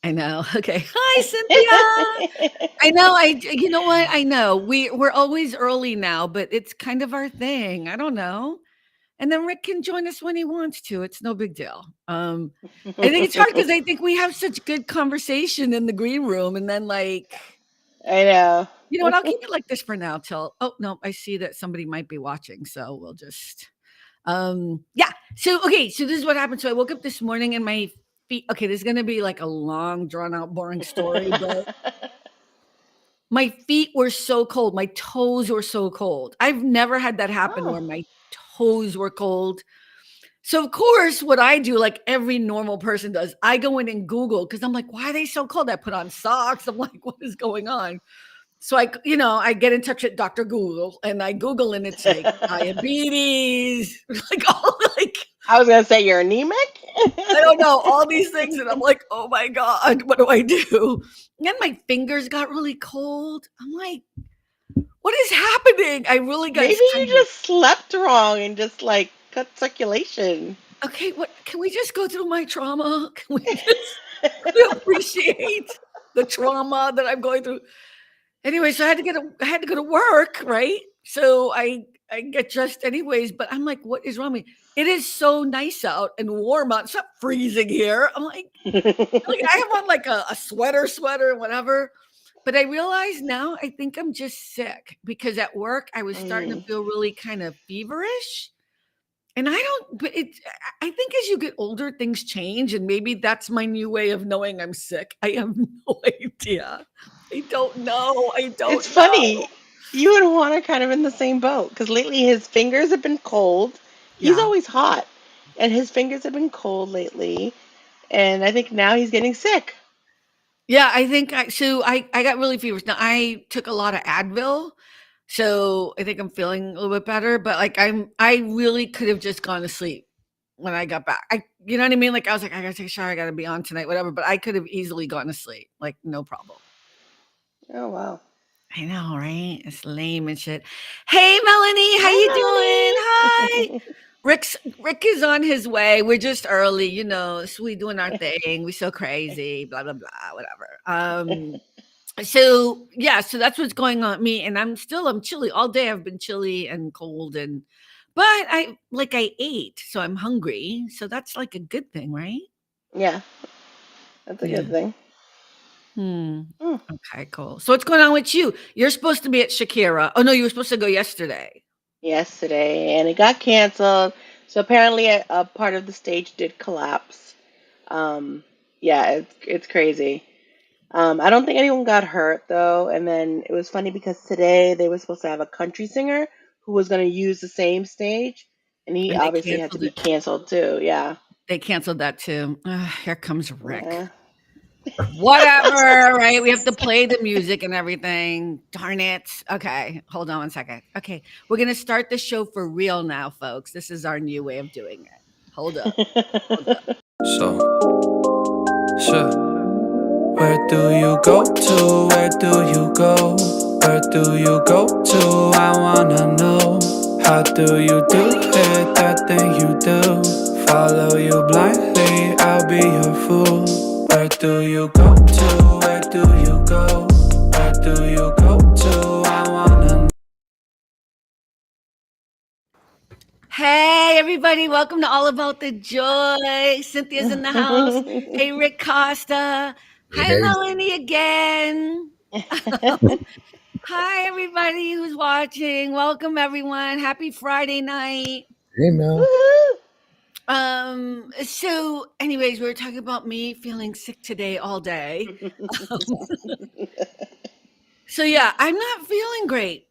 I know. Okay. Hi, Cynthia. I know. You know what? I know. We're always early now, but it's kind of our thing. I don't know. And then Rick can join us when he wants to. It's no big deal. I think it's hard because I think we have such good conversation in the green room, and then I know. you know what? I'll keep it like this for now till. Oh no, I see that somebody might be watching, so we'll just. Yeah. So okay. So this is what happened. So I woke up this morning and my feet. Okay, this is gonna be like a long, drawn out, boring story, but my feet were so cold. My toes were so cold. I've never had that happen Oh. where my toes were cold. So of course, what I do, like every normal person does, I go in and Google because I'm like, why are they so cold? I put on socks. I'm like, what is going on? So I get in touch with Dr. Google and I Google and it's like diabetes, like all like I was gonna say you're anemic. I don't know all these things, and I'm like, oh my god, what do I do? And then my fingers got really cold. I'm like, what is happening? I really got Maybe you kind of just slept wrong and just like cut circulation. okay. What can we just go through my trauma? Can we just can we appreciate the trauma that I'm going through? Anyway, so I had to go to work, right? So I get dressed anyways, but I'm like, what is wrong with me? It is so nice out and warm out. It's not freezing here. I'm like I have on like a sweater, and whatever. But I realize now I think I'm just sick because at work I was starting to Mm. feel really kind of feverish. And I don't, but I think as you get older, things change. And maybe that's my new way of knowing I'm sick. I have no idea. I don't know. I It's don't know. funny. You and Juan are kind of in the same boat because lately his fingers have been cold. He's Yeah. always hot, and his fingers have been cold lately. And I think now he's getting sick. Yeah. I got really feverish. Now I took a lot of Advil. So I think I'm feeling a little bit better, but I really could have just gone to sleep when I got back. You know what I mean? Like I was like, I gotta take a shower. I gotta be on tonight, whatever. But I could have easily gone to sleep, like no problem. Oh wow. I know, right? It's lame and shit. Hey, Melanie, how you doing? Hi. Hi, Rick is on his way. We're just early, so we doing our thing. We so crazy, blah blah blah, whatever. Melanie. So yeah, so that's what's going on with me, and I'm chilly all day. I've been chilly and cold, but I ate, so I'm hungry. So that's like a good thing, right? Yeah, that's a Yeah. good thing. Hmm. Mm. Okay, cool. So what's going on with you? You're supposed to be at Shakira. Oh no, you were supposed to go yesterday. Yesterday, and it got canceled. So apparently, a part of the stage did collapse. Um, yeah, it's crazy. I don't think anyone got hurt though. And then it was funny because today they were supposed to have a country singer who was going to use the same stage, and he And they obviously had to canceled be it. canceled too. Yeah, They canceled that too. Here comes Rick. yeah. Whatever, right? We have to play the music and everything. Darn it. Okay, hold on one second. Okay, we're gonna start the show for real now, folks. This is our new way of doing it. Hold up. Hold up. So, sure. Where do you go to? Where do you go? Where do you go to? I wanna know. How do you do it? That thing you do. Follow you blindly, I'll be your fool. Where do you go to? Where do you go? Where do you go to? I wanna know. Hey, everybody, welcome to All About the Joy. Cynthia's in the house. Hey, Rick Costa. Hi, Hey, Melanie again. Hi, everybody who's watching. Welcome, everyone. Happy Friday night. hey, Mel. Woohoo! So anyways, we were talking about me feeling sick today all day. So yeah, I'm not feeling great.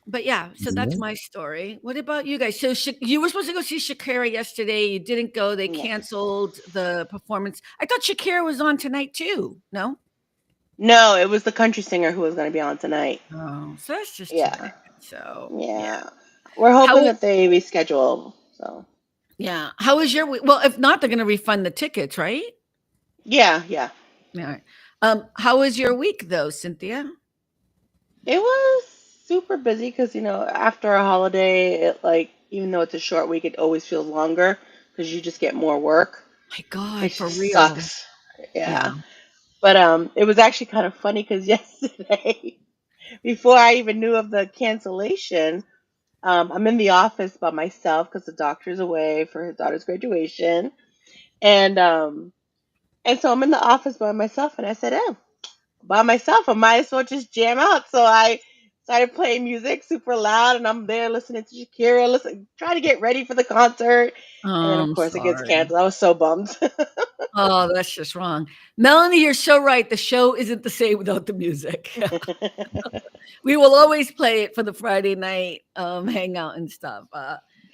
But yeah, so that's Yeah. my story. What about you guys? So you were supposed to go see Shakira yesterday. You didn't go. They Yes. canceled the performance. I thought Shakira was on tonight too. No? No, it was the country singer who was going to be on tonight. Oh, so that's just too Yeah, bad. So yeah. yeah. We're How hoping wa- that they reschedule. So yeah. How was your week? Well, if not, they're gonna refund the tickets, right? yeah, yeah. Yeah. How was your week though, Cynthia? It was super busy because after a holiday, it like even though it's a short week, it always feels longer because you just get more work, My God, which for real. sucks. Yeah. Yeah. But it was actually kind of funny because yesterday, before I even knew of the cancellation, I'm in the office by myself because the doctor's away for his daughter's graduation, and so I'm in the office by myself, and I said, "Oh, by myself, I might as well just jam out." So I started playing music super loud, and I'm there listening to Shakira, listen, trying to get ready for the concert, and then of I'm course it gets sorry. canceled. I was so bummed. Oh, that's just wrong. Melanie, you're so right. The show isn't the same without the music. We will always play it for the Friday night hangout and stuff.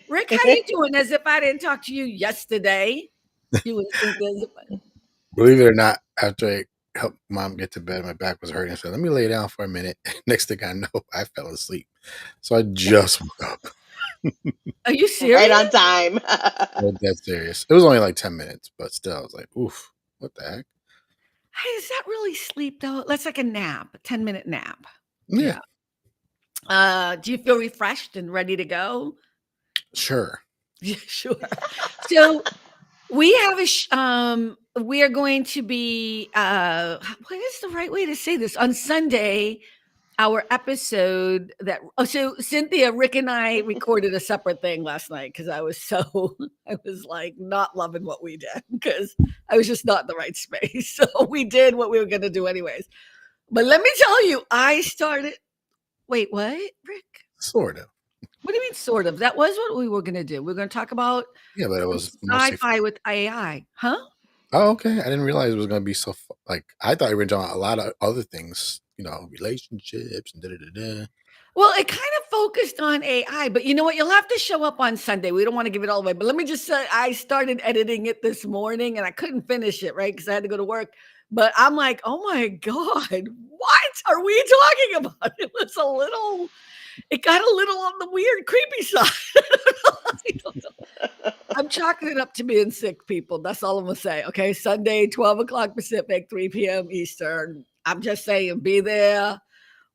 Rick, how you doing? As if I didn't talk to you yesterday. You and Cynthia. Believe it or not, after I helped mom get to bed, my back was hurting. I said, let me lay down for a minute. Next thing I know, I fell asleep. So I just woke up. Are you Right serious? on time. That's serious. It was only like 10 minutes, but still, I was like, oof, what the heck? Hey, is that really sleep though? That's like a nap, a 10-minute nap. Yeah. Do you feel refreshed and ready to go? Sure. Yeah, sure. So we have we are going to be what is the right way to say this? On Sunday, our episode so Cynthia, Rick and I recorded a separate thing last night because I was I was like not loving what we did because I was just not in the right space. So we did what we were gonna do anyways. But let me tell you, I started wait, what, Rick? Sort of. What do you mean sort of? That was what we were gonna do. We're gonna talk about Yeah, but it was mostly. sci-fi with AI, huh? Oh, okay. I didn't realize it was going to be so. Like, I thought we were doing a lot of other things, relationships and da da da da. Well, it kind of focused on AI, but you know what? You'll have to show up on Sunday. We don't want to give it all away, but let me just say I started editing it this morning and I couldn't finish it, right? Because I had to go to work. But I'm like, oh my God, what are we talking about? It got a little on the weird, creepy side. I don't know. I'm chalking it up to being sick, people. That's all I'm gonna say. Okay, Sunday, 12 o'clock Pacific, 3 p.m. Eastern. I'm just saying, be there.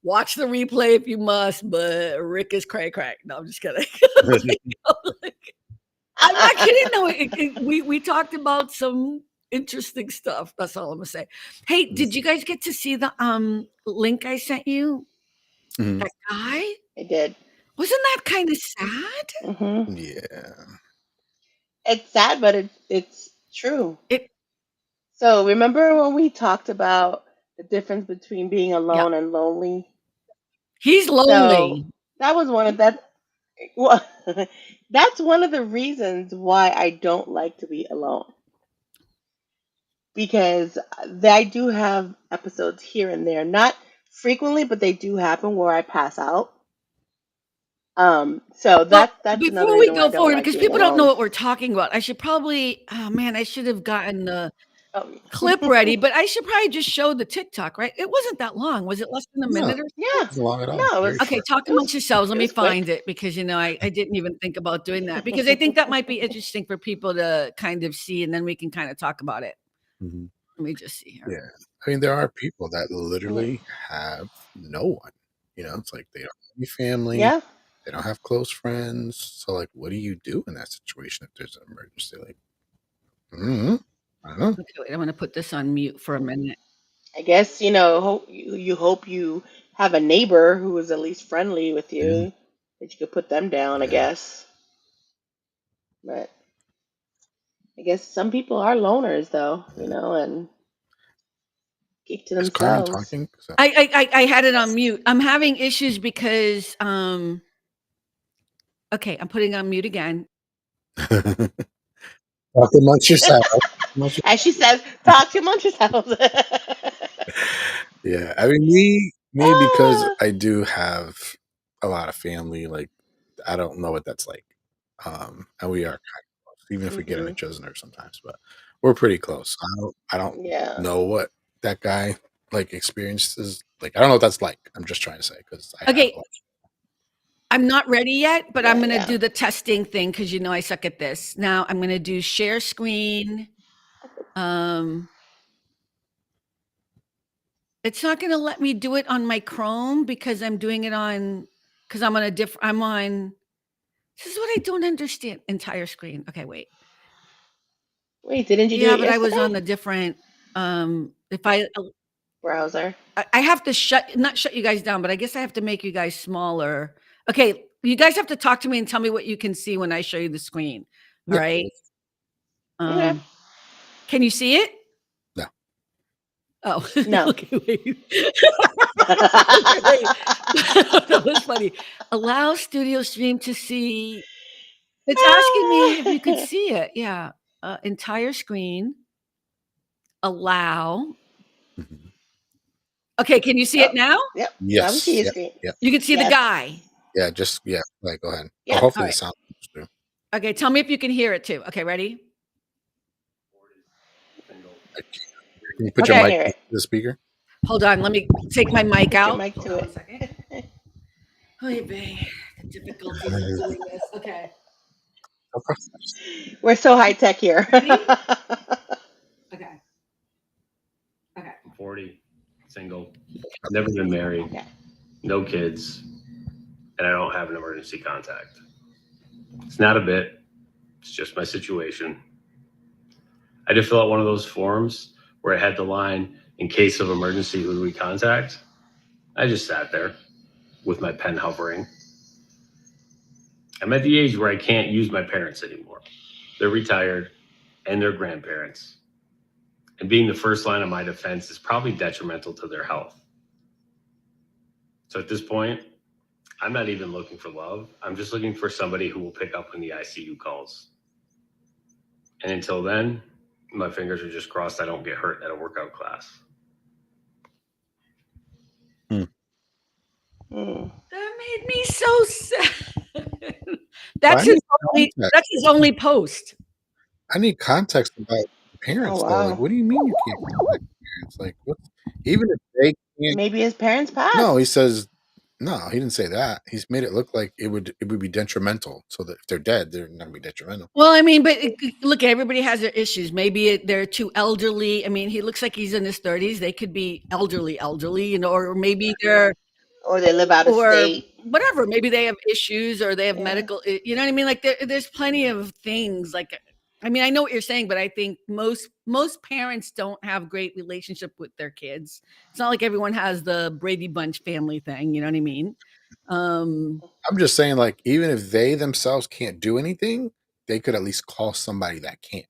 Watch the replay if you must, but Rick is cray cray. No, I'm just kidding. I'm not kidding. No, we talked about some interesting stuff. That's all I'm gonna say. Hey, did you guys get to see the link I sent you? Mhm. That guy? I did. Wasn't that kind of sad? Yeah. It's sad, but it's true. It So remember when we talked about the difference between being yeah. alone and lonely? He's So lonely. that was one of that. Well, that's one of the reasons why I don't like to be alone, because I do have episodes here and there, not frequently, but they do happen where I pass out. So Well, that's another before we reason why I go don't forward, like because being people don't know alone. what we're talking about, I should probably, oh man, I should have gotten the Um, clip ready, but I should probably just show the TikTok, right? It wasn't that long. Was it less than a No, minute or so? yeah, it's long at all. no, Very Okay, short. talk amongst yourselves. Let it me was quick. find it because I didn't even think about doing that because I think that might be interesting for people to kind of see, and then we can kind of talk about it. Mhm. Let me just see here. Yeah. I mean, there are people that Mm, literally have no one. It's like they don't have any family, yeah, they don't have close friends. So, like, what do you do in that situation if there's an emergency? Like, mm I don't know. Okay, wait, I'm going to put this on mute for a minute. I guess you hope you have a neighbor who is at least friendly with Yeah. you, that you could put them down. I Yeah. guess, but I guess some people are loners though, Yeah. and keep to Is Carmen themselves. talking? 'Cause I had it on mute. I'm having issues because okay, I'm putting on mute again. Talk amongst yourself. Amongst As she says, talk to amongst yourselves. Yeah, I mean, me because Ah, I do have a lot of family. Like, I don't know what that's like, and we are kind of close, even if we get on hmm each other's nerves sometimes. But we're pretty close. I don't yeah, know what that guy like experiences. Like, I don't know what that's like. I'm just trying to say because I have a Okay, lot. I'm not ready yet, but I'm yeah, going to yeah. do the testing thing because I suck at this. Now I'm going to do share screen. It's not going to let me do it on my Chrome because I'm doing it on because I'm on a different. I'm on. This is what I don't understand. Entire screen. Okay, wait. Wait, didn't you do Yeah, it but I was yesterday? on the different If Browser. I have to not shut you guys down, but I guess I have to make you guys smaller. Okay, you guys have to talk to me and tell me what you can see when I show you the screen. All Yeah. right. Okay. Can you see it? No. Oh, No. okay, wait. Okay, wait. That was funny. Allow Studio Stream to see. It's asking me if you could see it. Yeah. Entire screen. Allow. Mhm. Okay, can you see Oh, it now? yep. Now we see Yes. your Yep. screen. Yep. You can see the Yes. guy. Yeah. Just yeah. Like, go ahead. Yeah. Or hopefully All the right. sound comes through. Okay, tell me if you can hear it too. Okay, ready? Can you put I your Okay, mic hear to it. the speaker? hold on. Let me take my mic Put your out. mic Hold to on a it. second. Oy vey, the difficulties of doing this. Okay, We're so high tech here. ready? Okay, okay. I'm 40, single, never been married, Okay. no kids, and I don't have an emergency contact. It's not a bit, it's just my situation. I did fill out one of those forms where it had the line, in case of emergency, who do we contact? I just sat there with my pen hovering. I'm at the age where I can't use my parents anymore. They're retired and they're grandparents. And being the first line of my defense is probably detrimental to their health. So at this point, I'm not even looking for love. I'm just looking for somebody who will pick up when the ICU calls. And until then, my fingers are just crossed I don't get hurt at a workout class. Mm. That made me so sad. Well, I need context. That's his only post. I need context about Oh, parents though. Like, wow. what do you mean you can't contact parents? Like, what? Even if they can't. Maybe his parents No, passed. he says no. He didn't say that. He's made it look like it would be detrimental. So that if they're dead, they're not gonna be detrimental. Well, I mean, but look, everybody has their issues. Maybe they're too elderly. I mean, he looks like he's in his 30s. They could be elderly, you know, or maybe they're Or they live out of or state. whatever. Maybe they have issues or they have Yeah. medical. You know what I mean? Like there's plenty of things. Like, I mean, I know what you're saying, but I think most parents don't have great relationship with their kids. It's not like everyone has the Brady Bunch family thing. You know what I mean? I'm just saying, like, even if they themselves can't do anything, they could at least call somebody that can.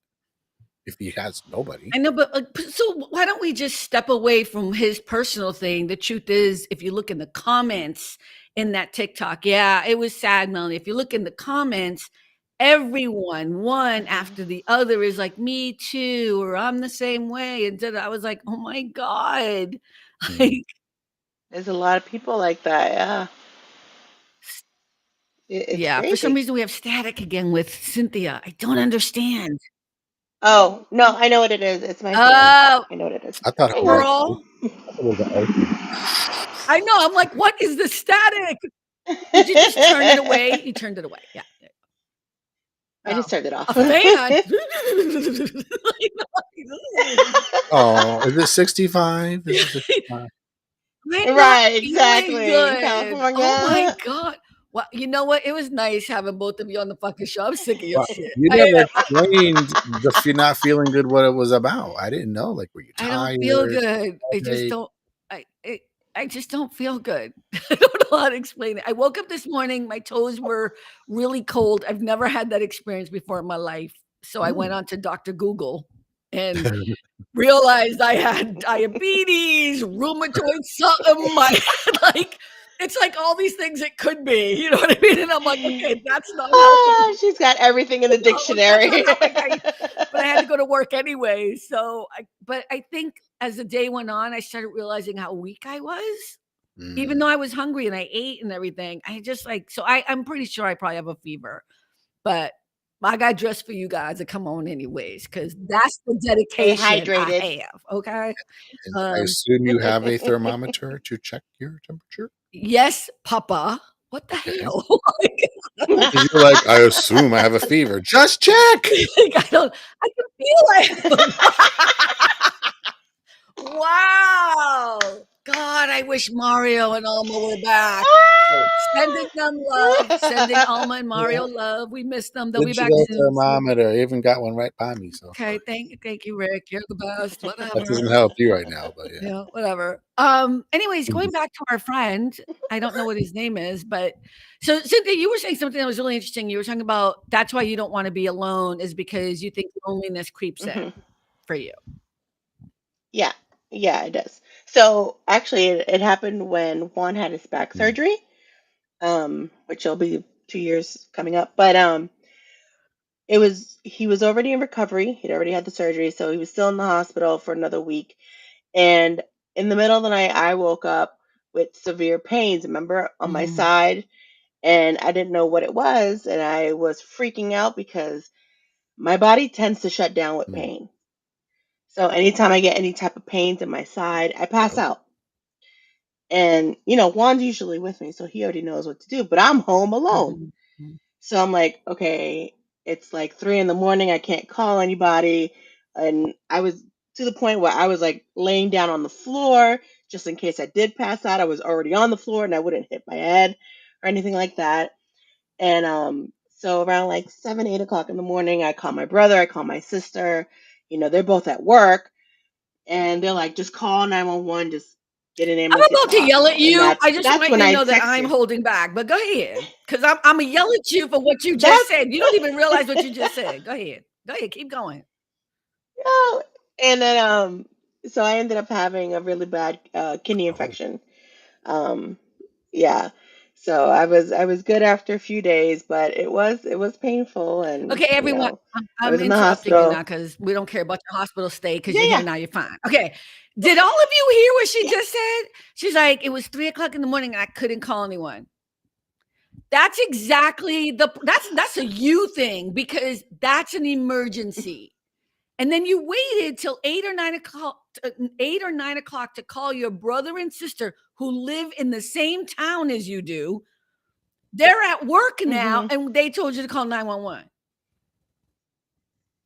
If he has nobody, I know, but so why don't we just step away from his personal thing? The truth is, if you look in the comments in that TikTok, yeah, it was sad, Melanie. If you look in the comments, everyone, one after the other, is like, "Me too," or "I'm the same way." And I was like, "Oh my god!" Like, There's a lot of people like that. Yeah. It's yeah. For some crazy. reason, we have static again with Cynthia. I don't understand. Oh, no, I know what it is. It's my fan. Oh, I know what it is. I thought Hey, it was. girl. I thought it was an ocean. I know. I'm like, what is the static? Did you just turn it away? You turned it away. Yeah. I just turned it off. A fan. Oh, is it 65? Is it 65? I'm not Right, feeling exactly. In good. Oh my California. god. Well, you know what? It was nice having both of you on the fucking show. I'm sick of your Well, shit. you never explained the not feeling good what it was about. I didn't know. Like, were you I don't feel tired? good. I just Headache? don't. I just don't feel good. I don't know how to explain it. I woke up this morning. My toes were really cold. I've never had that experience before in my life. So I went on to Dr. Google and realized I had diabetes, rheumatoid something. Like it's like all these things it could be. You know what I mean? And I'm like, okay, that's not helping. She's got everything in the No, that's dictionary. not helping. But I had to go to work anyway. So but I think as the day went on, I started realizing how weak I was. Even though I was hungry and I ate and everything, I just like so I'm pretty sure I probably have a fever. But I got dressed for you guys to come on anyways, because that's the Stay dedication I hydrated. have. Okay. And I Um, assume you have a thermometer to check your temperature? yes, Papa. What the Okay. hell? Because you're like, I assume I have a fever. Just check. Like, I can feel it. Wow. God, I wish Mario and Alma were back. Sending them love, sending Alma and Mario love. We miss them. They'll be back Digital soon. thermometer. I even got one right by me. So Okay, thank you, Rick. You're the best. that Whatever. doesn't help you right now, but yeah. Yeah, whatever. Anyways, going back to our friend, I don't know what his name is, but so Cynthia, you were saying something that was really interesting. You were talking about that's why you don't want to be alone is because you think loneliness creeps in Mhm. for you. Yeah, yeah, it does. So actually, it happened when Juan had his back Mm, surgery, which will be 2 years coming up. But he was already in recovery. He'd already had the surgery, so he was still in the hospital for another week. And in the middle of the night, I woke up with severe pains. Remember, on my Mhm, side, and I didn't know what it was, and I was freaking out because my body tends to shut down with mm. pain. So anytime I get any type of pains in my side, I pass out. And Juan's usually with me, so he already knows what to do. But I'm home alone, mhm, mhm. so I'm like, okay, it's like 3 in the morning. I can't call anybody, and I was to the point where I was like laying down on the floor just in case I did pass out. I was already on the floor and I wouldn't hit my head or anything like that. And so around like 7, 8 o'clock in the morning, I call my brother, I call my sister. They're both at work, and they're like, just call 911, just get an I'm ambulance, get to about the to yell at hospital. And you. that's I just that's want when you to I know that text I'm you. holding back, but go ahead. Because I'm gonna yell at you for what you just That's said. You don't even realize what you just said. Go ahead. Go ahead, keep going. oh, and then so I ended up having a really bad kidney Oh, infection. Um, yeah. So I was good after a few days, but it was painful, and Okay, everyone, I I'm was in the interrupting you now hospital. because we don't care about your hospital stay because Yeah, you're here yeah, now, you're fine. Okay. Did all of you hear what she yeah. just said? She's like, it was 3 o'clock in the morning and I couldn't call anyone. That's exactly that's a you thing because that's an emergency. And then you waited till 8 or 9 o'clock to call your brother and sister who live in the same town as you do. They're at work now Mhm. and they told you to call 911.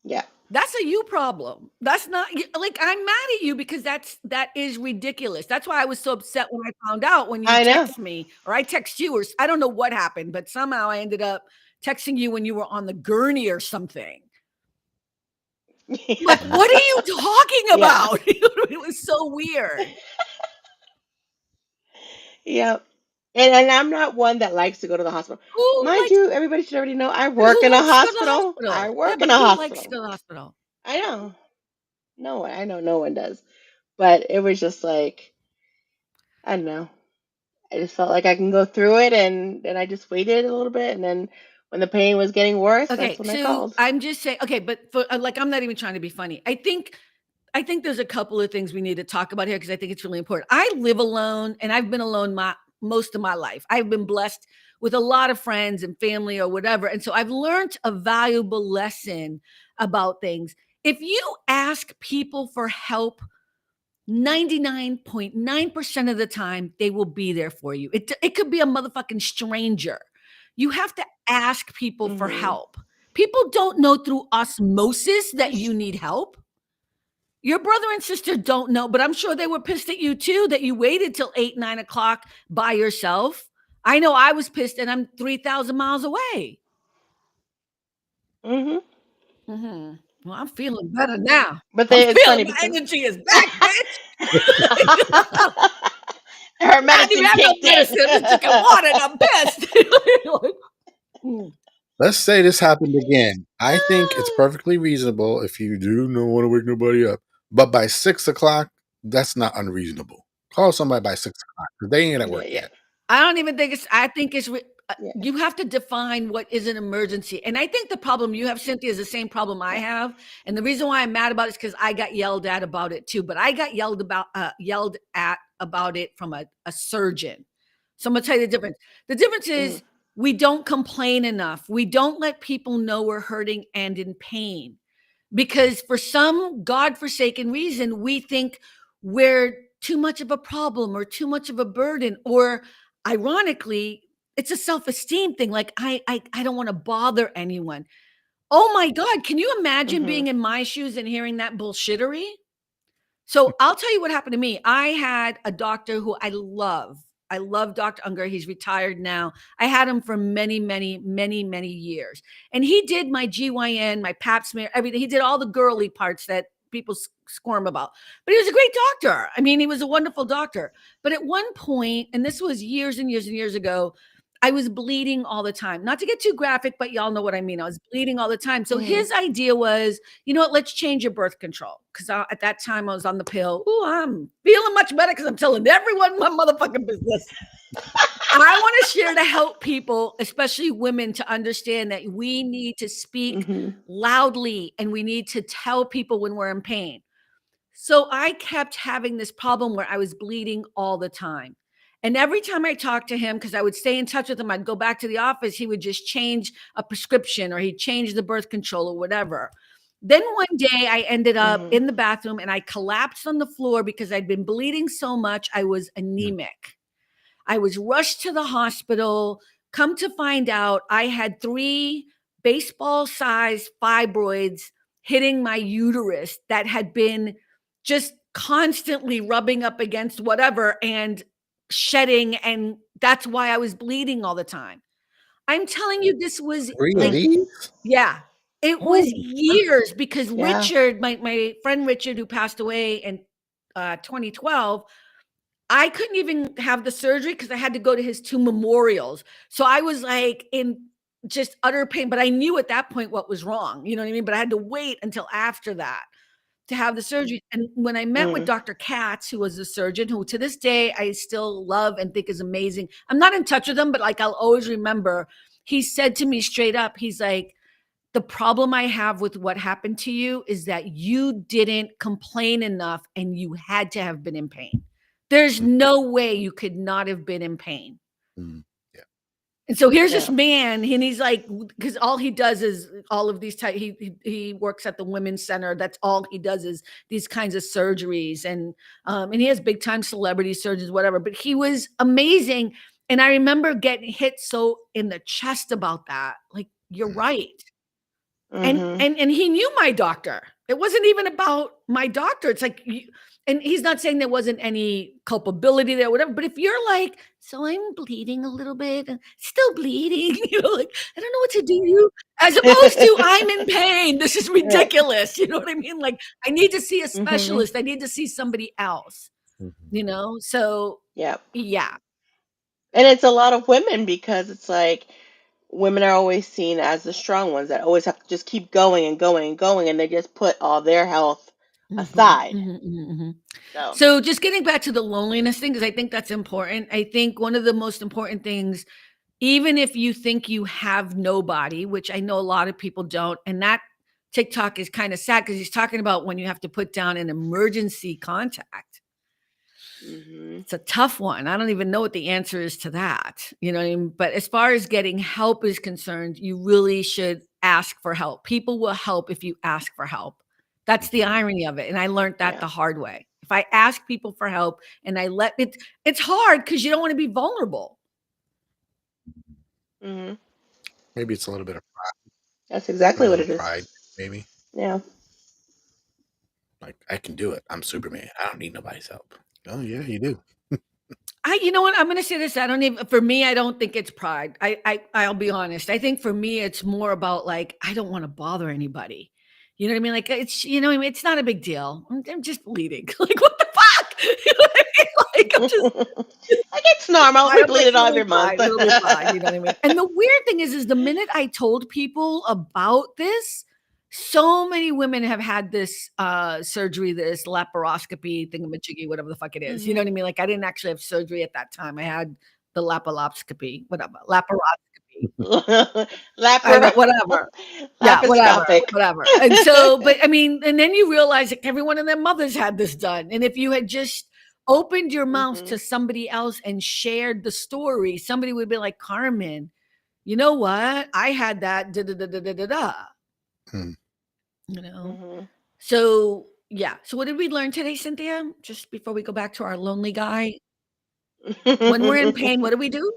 Yeah. That's a you problem. That's not like I'm mad at you because that is ridiculous. That's why I was so upset when I found out when you I know. text me or I text you or I don't know what happened, but somehow I ended up texting you when you were on the gurney or something. Like, Yeah. mm. what are you talking Yeah. about? It was so weird. Yep. And I'm not one that likes to go to the hospital. Who Mind likes you, everybody should already know I work who in a likes to go to the hospital. I hospital? Yeah, work in but a who likes to hospital. go to the hospital? I know. No one. I know no one does. But it was just like, I don't know. I just felt like I can go through it, and then I just waited a little bit, and then when the pain was getting worse, that's Okay, when I so called. I'm just saying, okay, but for like, I'm not even trying to be funny. I think there's a couple of things we need to talk about here because I think it's really important. I live alone and I've been alone most of my life. I've been blessed with a lot of friends and family or whatever. And so I've learned a valuable lesson about things. If you ask people for help, 99.9% of the time, they will be there for you. It could be a motherfucking stranger. You have to ask people for Mhm. help. People don't know through osmosis that you That's need help. Your brother and sister don't know, but I'm sure they were pissed at you too that you waited till 8, 9 o'clock by yourself. I know I was pissed and I'm 3,000 miles away. mhm. Mhm. Well, I'm feeling better now. But I'm it's feeling funny my because energy is back, bitch. her I didn't even medicine have no kicked in. medicine. I'm just drinking water and I'm pissed. Mm. Let's say this happened again. I think it's perfectly reasonable if you do not want to wake nobody up. But by 6 o'clock, that's not unreasonable. Call somebody by 6 o'clock because they ain't at Yeah, work yeah, yet. I don't even think I think yeah, you have to define what is an emergency. And I think the problem you have, Cynthia, is the same problem I yeah. have. And the reason why I'm mad about it is because I got yelled at about it too. But I got yelled at about it from a surgeon. So I'm gonna tell you the difference. The difference Mhm. is we don't complain enough. We don't let people know we're hurting and in pain because for some godforsaken reason, we think we're too much of a problem or too much of a burden, or ironically, it's a self-esteem thing. Like I don't want to bother anyone. Oh my God, can you imagine Mhm. being in my shoes and hearing that bullshittery? So I'll tell you what happened to me. I had a doctor who I love. I love Dr. Unger. He's retired now. I had him for many, many, many, many years. And he did my GYN, my pap smear, everything. He did all the girly parts that people squirm about. But he was a great doctor. I mean, he was a wonderful doctor. But at one point, and this was years and years and years ago, I was bleeding all the time. Not to get too graphic, but y'all know what I mean. I was bleeding all the time. So his idea was, you know what, let's change your birth control. Because at that time I was on the pill. Ooh, I'm feeling much better because I'm telling everyone my motherfucking business. I want to share to help people, especially women, to understand that we need to speak loudly and we need to tell people when we're in pain. So I kept having this problem where I was bleeding all the time. And every time I talked to him, because I would stay in touch with him, I'd go back to the office, he would just change a prescription or he'd change the birth control or whatever. Then one day I ended up in the bathroom and I collapsed on the floor because I'd been bleeding so much. I was anemic. I was rushed to the hospital. Come to find out, I had 3 baseball-sized fibroids hitting my uterus that had been just constantly rubbing up against whatever and shedding, and that's why I was bleeding all the time. I'm telling you, this was 3 of like, these? yeah, it was years because Yeah. Richard, my friend Richard, who passed away in 2012, I couldn't even have the surgery because I had to go to his 2 memorials. So I was like in just utter pain, but I knew at that point what was wrong. You know what I mean? But I had to wait until after that to have the surgery. And when I met with Dr. Katz, who was a surgeon, who to this day I still love and think is amazing. I'm not in touch with him, but like I'll always remember, he said to me straight up, he's like, the problem I have with what happened to you is that you didn't complain enough and you had to have been in pain. There's no way you could not have been in pain. Yeah. And so here's this man, and he's like, because all he does is all of these he works at the women's center. That's all he does is these kinds of surgeries, and he has big time celebrity surgeons, whatever. But he was amazing, and I remember getting hit so in the chest about that. Like, you're right. And he knew my doctor. It wasn't even about my doctor. It's like, and he's not saying there wasn't any culpability there, whatever. But if you're like, so I'm bleeding a little bit, and still bleeding, like, I don't know what to do, as opposed to I'm in pain. This is ridiculous. You know what I mean? Like, I need to see a specialist. I need to see somebody else. So Yeah. yeah. And it's a lot of women because it's like women are always seen as the strong ones that always have to just keep going and going and going, and they just put all their health aside. So just getting back to the loneliness thing, because I think that's important. I think one of the most important things, even if you think you have nobody, which I know a lot of people don't, and that TikTok is kind of sad because he's talking about when you have to put down an emergency contact. It's a tough one. I don't even know what the answer is to that. You know what I mean? But as far as getting help is concerned, you really should ask for help. People will help if you ask for help. That's the irony of it. And I learned that the hard way. If I ask people for help and I let it, it's hard because you don't want to be vulnerable. Maybe it's a little bit of pride. That's exactly what it is. Pride, maybe. Yeah. Like, I can do it. I'm Superman. I don't need nobody's help. Oh yeah, you do. You know what? I'm going to say this. For me, I don't think it's pride. I'll be honest. I think for me, it's more about like, I don't want to bother anybody. You know what I mean? Like, it's, you know what I mean? It's not a big deal. I'm just bleeding. Like, what the fuck? You know what I mean? Like, I'm just. Like, it's normal. We bleed it all every month. It'll be fine, you know what I mean? And the weird thing is the minute I told people about this, so many women have had this surgery, this laparoscopy thingamajiggy, whatever the fuck it is. You know what I mean? Like, I didn't actually have surgery at that time. I had the laparoscopy, whatever, laparoscopy. Whatever. Yeah, whatever. And so, but I mean, and then you realize that every one of their mothers had this done. And if you had just opened your mouth to somebody else and shared the story, somebody would be like, Carmen, you know what? I had that, You know? So, yeah. So what did we learn today, Cynthia? Just before we go back to our lonely guy. When we're in pain, what do?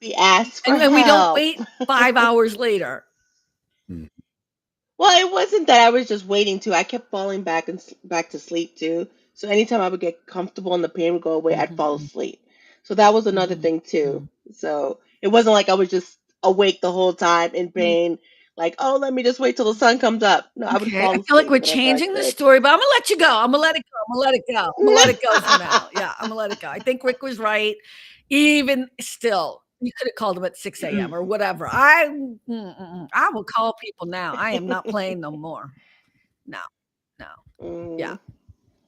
We ask for help. And we don't wait 5 hours later. Well, it wasn't that I was just waiting to. I kept falling back to sleep too. So anytime I would get comfortable and the pain would go away, I'd fall asleep. So that was another Mhm. thing too. So it wasn't like I was just awake the whole time in Mm. pain, like, oh, let me just wait till the sun comes up. No, I would Okay, I fall feel like asleep we're whenever I changing the could. story, but I'm gonna let you go. I'm gonna let it go. I'm gonna let it go. I'm gonna let it go for now. Yeah, I'm gonna let it go. I think Rick was right. Even still, you could have called him at 6 a.m. or whatever. I will call people now. I am not playing no more. No, no. Yeah. Mm,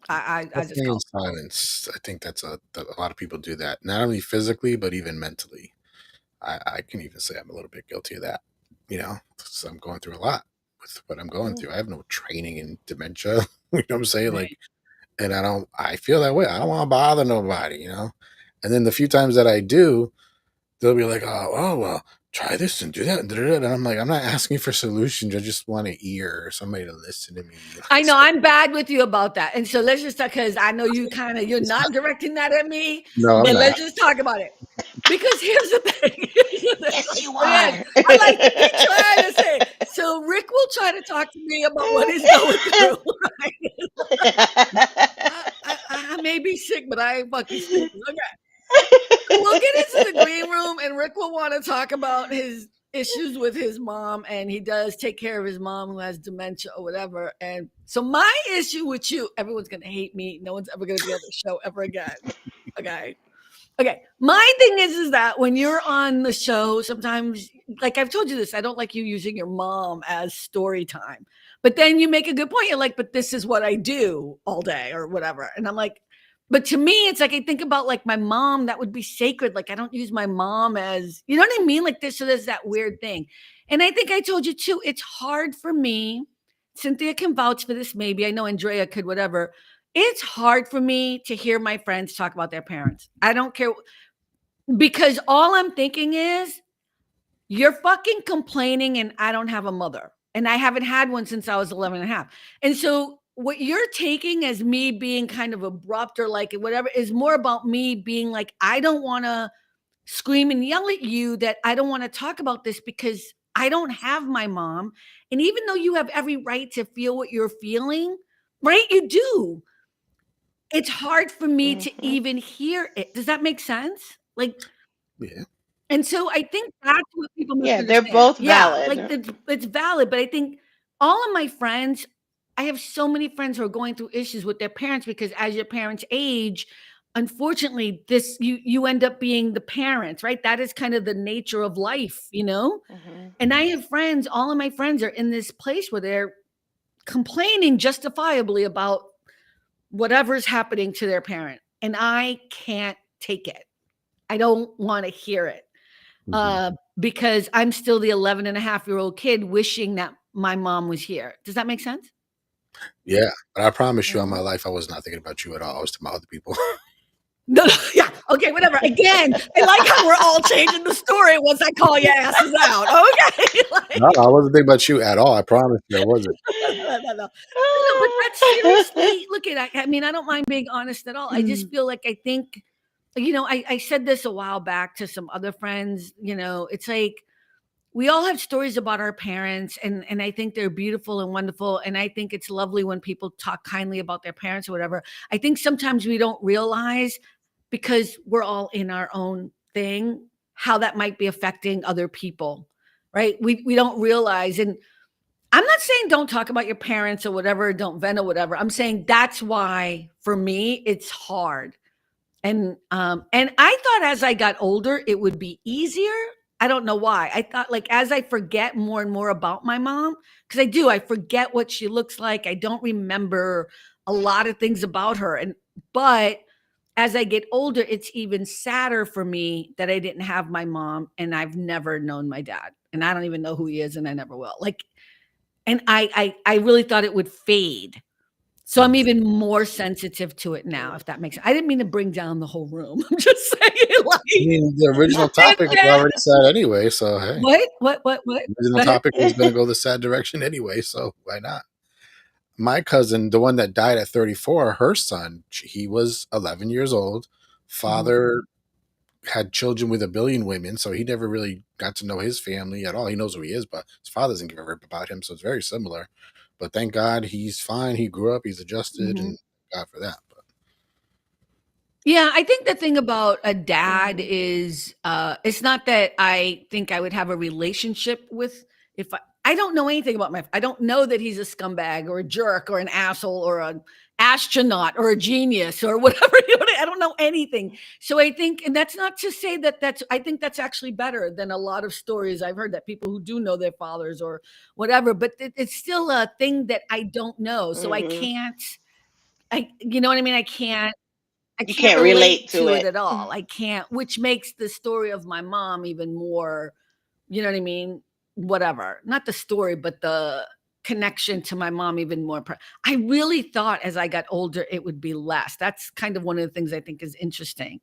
I just Suffering in called. silence. I think that a lot of people do that, not only physically but even mentally. I can even say I'm a little bit guilty of that. You know, 'cause I'm going through a lot with what I'm going Mm, through. I have no training in dementia. You know what I'm saying? Like, right. and I don't. I feel that way. I don't want to bother nobody. You know. And then the few times that I do, they'll be like, oh well, try this and do that. And I'm like, I'm not asking for solutions. I just want an ear or somebody to listen to me. I know So I'm bad with you about that. And so let's just talk because I know you're it's not not. directing that at me, No, I'm but not. let's just talk about it. Because here's the thing. Here's the thing. yes, you Again, are. I like to keep trying to say. So Rick will try to talk to me about what he's going through. Right? I may be sick, but I ain't fucking stupid. Okay. So we'll get into the green room, and Rick will want to talk about his issues with his mom, and he does take care of his mom who has dementia or whatever. And so my issue with you, everyone's gonna hate me. No one's ever gonna be on the show ever again. Okay. Okay. My thing is that when you're on the show, sometimes, like I've told you this, I don't like you using your mom as story time. But then you make a good point. You're like, but this is what I do all day or whatever. And I'm like, but to me, it's like I think about like my mom, that would be sacred. Like I don't use my mom as, you know what I mean? Like this, so there's that weird thing. And I think I told you too, it's hard for me. Cynthia can vouch for this, maybe. I know Andrea could, whatever. It's hard for me to hear my friends talk about their parents. I don't care because all I'm thinking is you're fucking complaining and I don't have a mother. And I haven't had one since I was 11 and a half. And so what you're taking as me being kind of abrupt or like whatever is more about me being like, I don't want to scream and yell at you that I don't want to talk about this because I don't have my mom. And even though you have every right to feel what you're feeling, right? You do. It's hard for me to Mhm. even hear it. Does that make sense? Like, Yeah. and so I think that's what people Yeah, they're misunderstand. both Yeah, like valid. it's valid, but I think all of my friends, I have so many friends who are going through issues with their parents because as your parents age, unfortunately, this you end up being the parents, right? That is kind of the nature of life, you know? Mhm. And I have friends, all of my friends are in this place where they're complaining justifiably about whatever's happening to their parent. And I can't take it. I don't want to hear it Mhm. because I'm still the 11 and a half-year-old kid wishing that my mom was here. Does that make sense? Yeah, but I promise you, on my Mhm. life, I was not thinking about you at all. I was talking about other people. No, yeah, okay, whatever. Again, I like how we're all changing the story once I call your asses out. Okay, No, like I wasn't thinking about you at all. I promise you, I wasn't. no. No, but that's seriously. Look at. I mean, I don't mind being honest at all. I just Mm. feel like I think, I said this a while back to some other friends. It's like we all have stories about our parents and I think they're beautiful and wonderful and I think it's lovely when people talk kindly about their parents or whatever. I think sometimes we don't realize because we're all in our own thing how that might be affecting other people, right? We don't realize. And I'm not saying don't talk about your parents or whatever, don't vent or whatever. I'm saying that's why for me it's hard. And I thought as I got older, it would be easier. I don't know why. I thought like as I forget more and more about my mom, because I do, I forget what she looks like. I don't remember a lot of things about her. But as I get older, it's even sadder for me that I didn't have my mom and I've never known my dad. And I don't even know who he is and I never will. Like, and I really thought it would fade. So I'm Mhm. even more sensitive to it now, if that makes sense. I didn't mean to bring down the whole room. I'm just saying, I like, mean, the original and topic was then already set anyway, so hey, what? What? the original Go ahead. topic was going to go the sad direction anyway, so why not? My cousin, the one that died at 34, her son, he was 11 years old. Mhm, Father had children with a billion women, so he never really got to know his family at all. He knows who he is, but his father doesn't give a rip about him, so it's very similar. But thank God he's fine. He grew up, he's adjusted, mhm. and God for that. But Yeah, I think the thing about a dad Mhm. is it's not that I think I would have a relationship with if I don't know anything about I don't know that he's a scumbag or a jerk or an asshole or an astronaut or a genius or whatever. I don't know anything. So I think, and that's not to say that I think that's actually better than a lot of stories I've heard that people who do know their fathers or whatever, but it's still a thing that I don't know. So I Mhm. can't, you know what I mean? I You can't can't relate relate to to it it. at all. I can't, which makes the story of my mom even more, you know what I mean? Whatever. Not the story, but the connection to my mom even more. I really thought as I got older, it would be less. That's kind of one of the things I think is interesting.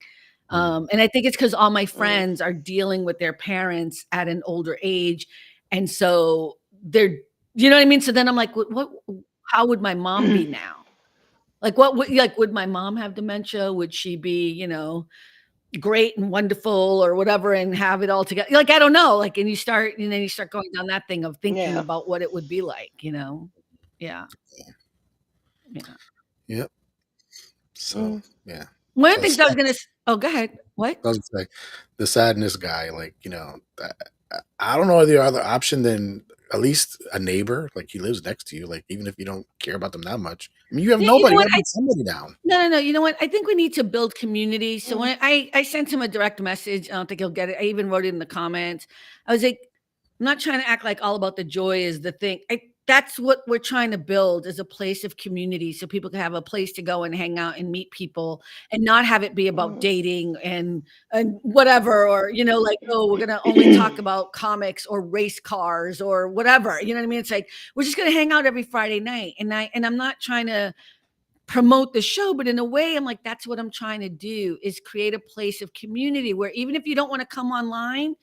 Mhm. And I think it's because all my Mm. friends are dealing with their parents at an older age. And so they're, you know what I mean? So then I'm like, how would my mom be now? Like, what would like, would my mom have dementia? Would she be, great and wonderful or whatever and have it all together? Like, I don't know. Like, and then you start going down that thing of thinking Yeah. about what it would be like, Yeah. Yeah. Yep. So Mm. yeah. One of So the things I was gonna oh, go ahead. What? I was gonna say the sadness guy, like, I don't know any other option than at least a neighbor, like he lives next to you, like even if you don't care about them that much. I mean, you have Yeah, you know nobody, you what? gotta put somebody down. No. You know what? I think we need to build community. So Mm. when I sent him a direct message, I don't think he'll get it. I even wrote it in the comments. I was like, I'm not trying to act like all about the joy is the thing. That's what we're trying to build is a place of community so people can have a place to go and hang out and meet people and not have it be about Mm. dating and whatever, or like, oh, we're gonna only talk about comics or race cars or whatever. You know what I mean? It's like we're just gonna hang out every Friday night. And I'm not trying to promote the show, but in a way I'm like, that's what I'm trying to do is create a place of community where even if you don't want to come online,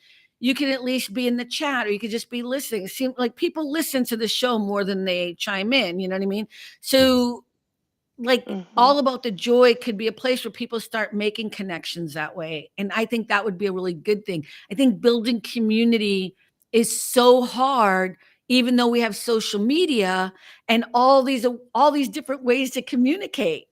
you can at least be in the chat or you could just be listening. It seems like people listen to the show more than they chime in, you know what I mean? Mhm. So like Mhm. all about the joy could be a place where people start making connections that way. And I think that would be a really good thing. I think building community is so hard, even though we have social media and all these different ways to communicate,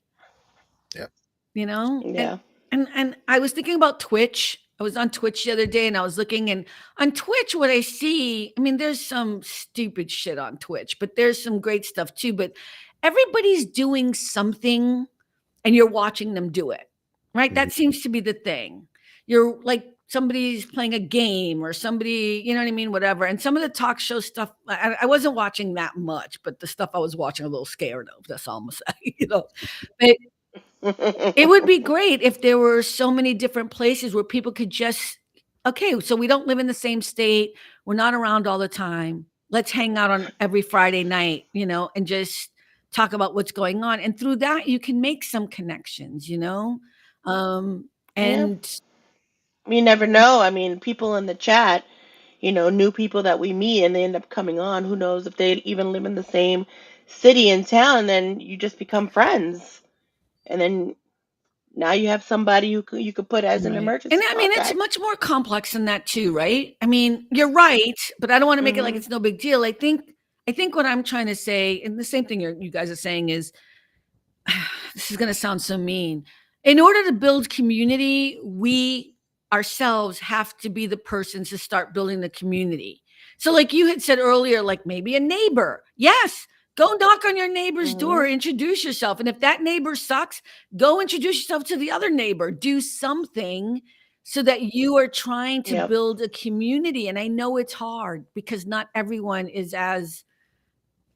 Yep. you know? And Yeah. and I was thinking about Twitch. I was on Twitch the other day and I was looking, and on Twitch what I see, I mean there's some stupid shit on Twitch, but there's some great stuff too, but everybody's doing something and you're watching them do it, right? Mhm. That seems to be the thing. You're like somebody's playing a game or somebody, you know what I mean? Whatever. And some of the talk show stuff, I wasn't watching that much, but the stuff I was watching, a little scared of. That's all I'm gonna say, But it would be great if there were so many different places where people could just, okay, so we don't live in the same state. We're not around all the time. Let's hang out on every Friday night, and just talk about what's going on. And through that, you can make some connections. Um, Yeah. and You never know. I mean, people in the chat, new people that we meet and they end up coming on. Who knows if they even live in the same city and town, and then you just become friends. And then now you have somebody you could put as an right. And emergency I mean, it's contact. much more complex than that too, right? I mean, you're right, but I don't want to make it like Mhm. it's no big deal. I think what I'm trying to say, and the same thing you guys are saying is, this is going to sound so mean. In order to build community, we ourselves have to be the persons to start building the community. So, like you had said earlier, like maybe a neighbor. Yes, go knock on your neighbor's door, Mhm. introduce yourself. And if that neighbor sucks, go introduce yourself to the other neighbor. Do something so that you are trying to Yep. build a community. And I know it's hard because not everyone is as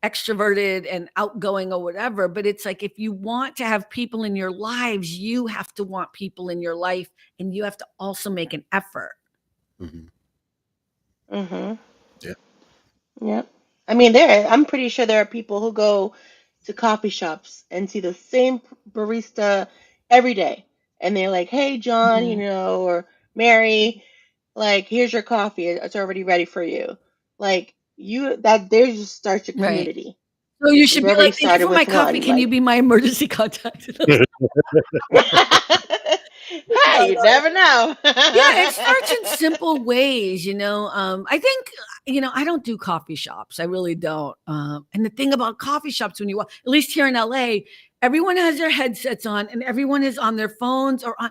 extroverted and outgoing or whatever, but it's like if you want to have people in your lives, you have to want people in your life and you have to also make an effort. Mhm. Mhm. Yeah. Yep. I'm pretty sure there are people who go to coffee shops and see the same barista every day, and they're like, "Hey, John, Mhm. or Mary, like, here's your coffee. It's already ready for you." Like, that there just starts your Right. community. So you You've should be already like, "Thank you started for my with coffee. one. Can you Like, be my emergency contact?" hey, No, you no. never know. Yeah, it starts in simple ways. I think, I don't do coffee shops. I really don't. And the thing about coffee shops when at least here in LA, everyone has their headsets on and everyone is on their phones or on.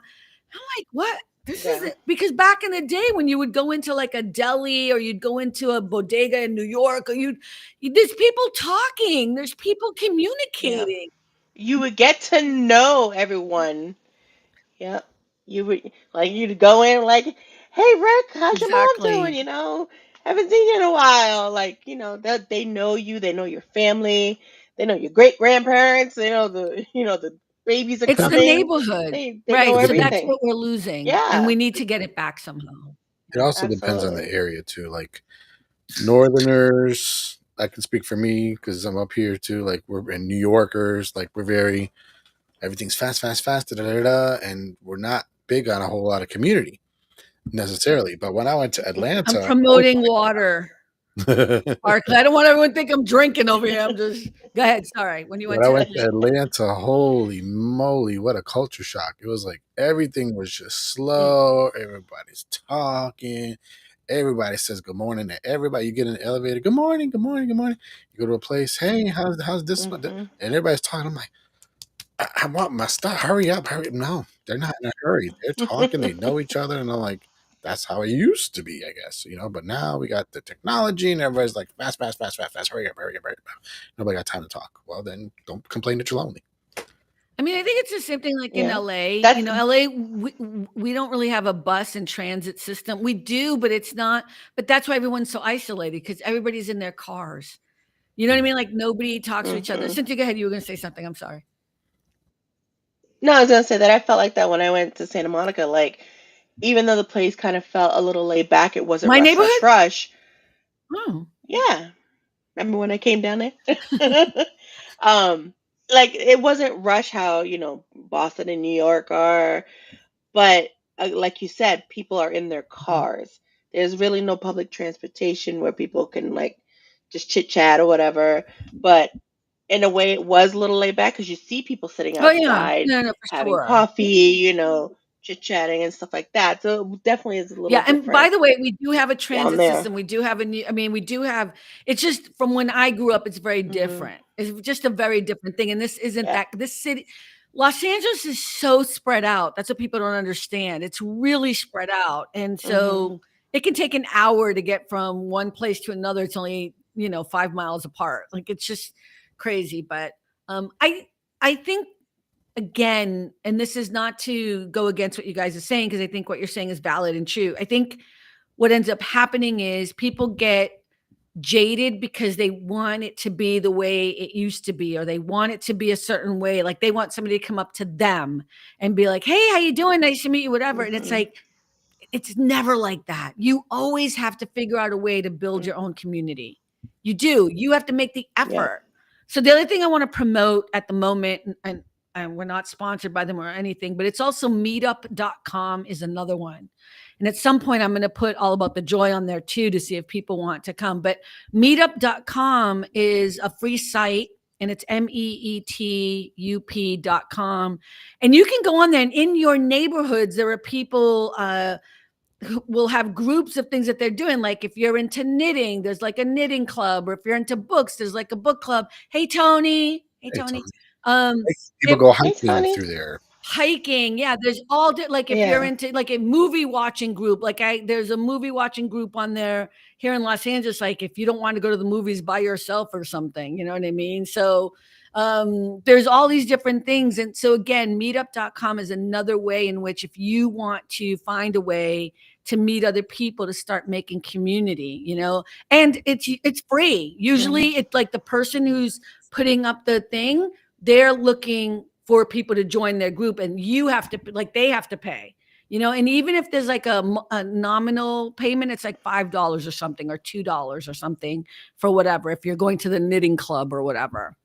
I'm like, what? This Yeah. isn't, because back in the day when you would go into like a deli or you'd go into a bodega in New York or there's people talking, there's people Yeah. communicating. You would get to know everyone. Yeah. You would like you'd go in like, hey Rick, how's your mom doing? Exactly. Haven't seen you in a while. Like, that they know you, they know your family, they know your great grandparents, they know the babies are It's the coming. neighborhood, They know right? It So that's depends. everything. what we're losing, and Yeah, we need to get it back somehow. It also depends on the absolutely. area too. Like Northerners, I can speak for me because I'm up here too. Like we're in New Yorkers, like we're very everything's fast, fast, fast, da, da, da, da, and we're not big on a whole lot of community necessarily. But when I went to I'm Atlanta, oh promoting water, my Barkley. I don't want everyone to think I'm drinking over here. I'm just go ahead. Sorry. When you went when I to went to Atlanta, Atlanta, holy moly, what a culture shock! It was like everything was just mm, slow. Everybody's talking. Everybody says good morning to everybody. You get in the elevator, good morning, good morning, good morning. You go to a place, hey, how's this one? And Hmm. everybody's talking. I'm like, I want my stuff. Hurry up, hurry up. No, they're not in a hurry. They're talking. They know each other, and I'm like, that's how it used to be, I guess. But now we got the technology, and everybody's like, fast, fast, fast, fast, fast. Hurry up, hurry up, hurry up. Nobody got time to talk. Well, then don't complain that you're lonely. I mean, I think it's the same thing like in Yeah. LA. That's LA, we don't really have a bus and transit system. We do, but it's not. But that's why everyone's so isolated because everybody's in their cars. You know what I mean? Like nobody talks to each other. hmm Cynthia, go ahead. You were going to say something. I'm sorry. No, I was gonna say that I felt like that when I went to Santa Monica. Like, even though the place kind of felt a little laid back, it wasn't My rush, rush, neighborhood? rush. Oh, Yeah. Remember when I came down there? um, like it wasn't rush how, Boston and New York are, but like you said, people are in their cars. There's really no public transportation where people can like just chit chat or whatever. But in a way, it was a little laid back because you see people sitting oh yeah. outside No, no, for having sure. coffee, chit chatting and stuff like that. So it definitely is a little Yeah, and by different the way, we do have a down transit there. system. We do have a new I mean, we do have it's just from when I grew up, it's very Hmm. different. It's just a very different thing, and this isn't Yeah. that this city Los Angeles is so spread out. That's what people don't understand. It's really spread out, and Hmm. so it can take an hour to get from one place to another. It's only, 5 miles apart. Like, it's just crazy, but, I think again, and this is not to go against what you guys are saying because I think what you're saying is valid and true. I think what ends up happening is people get jaded because they want it to be the way it used to be, or they want it to be a certain way. Like they want somebody to come up to them and be like, "Hey, how you doing? Nice to meet you," whatever. And it's Hmm. like, it's never like that. You always have to figure out a way to build your Hmm. own community. You do. You have to make the Yep. effort. So the other thing I want to promote at the moment, and we're not sponsored by them or anything, but it's also meetup.com is another one. And at some point, I'm going to put all about the joy on there too to see if people want to come. But meetup.com is a free site, and it's meetup.com. And you can go on there, and in your neighborhoods, there are people will have groups of things that they're doing. Like if you're into knitting, there's like a knitting club, or if you're into books, there's like a book club. Hey Tony. Hey Hey, Tony. Tony. Um, People there go Hey, hiking Tony. through there. hiking, yeah, there's all like if you're Yeah. into like a movie watching group, like there's a movie watching group on there here in Los Angeles. Like if you don't want to go to the movies by yourself or something, you know what I mean? So there's all these different things. And so again, meetup.com is another way in which if you want to find a way to meet other people to start making community, and it's free. Hmm. Usually it's like the person who's putting up the thing, they're looking for people to join their group, and you have to like they have to pay, and even if there's like a nominal payment, it's like $5 or something, or $2 or something for whatever, if you're going to the knitting club or whatever.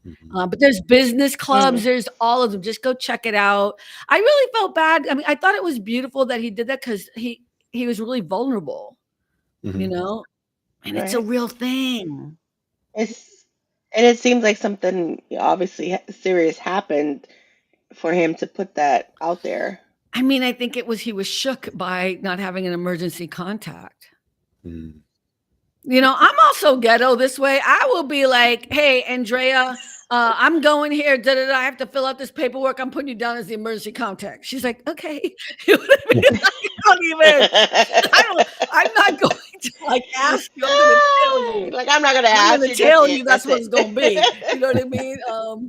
Mhm. But there's business Hmm. clubs, there's all of them. Just go check it out. I really felt bad. I mean, I thought it was beautiful that he did that because he was really vulnerable, you Mhm. know and it's a Right. real thing. It's and it seems like something obviously serious happened for him to put that out there. I mean, I think he was shook by not having an emergency contact. Mhm. I'm also ghetto this way. I will be like, "Hey, Andrea, I'm going here. I have to fill out this paperwork. I'm putting you down as the emergency contact. She's like, okay. You know what I mean? I'm not going to like ask you. I'm going to tell you. Like, I'm not gonna I'm ask going you. to tell That's you it. that's what That's it's going to be. it. You know what I mean?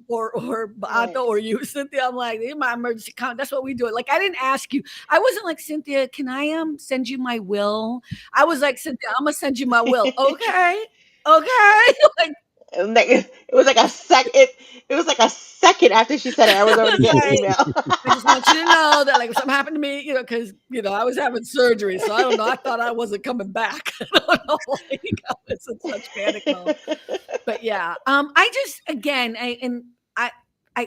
Or Beata Right. or you, Cynthia. I'm like, in my emergency contact. That's what we do. Like, I didn't ask you. I wasn't like, Cynthia, can I send you my will? I was like, Cynthia, I'm going to send you my will. Okay. Okay. Like, And it was like a second. It was like a second after she said it. I was already getting the right. email. I just want you to know that, like, if something happened to me, because I was having surgery, so I don't know. I thought I wasn't coming back. I don't know. Like, I was in such panic mode. But yeah, I just again,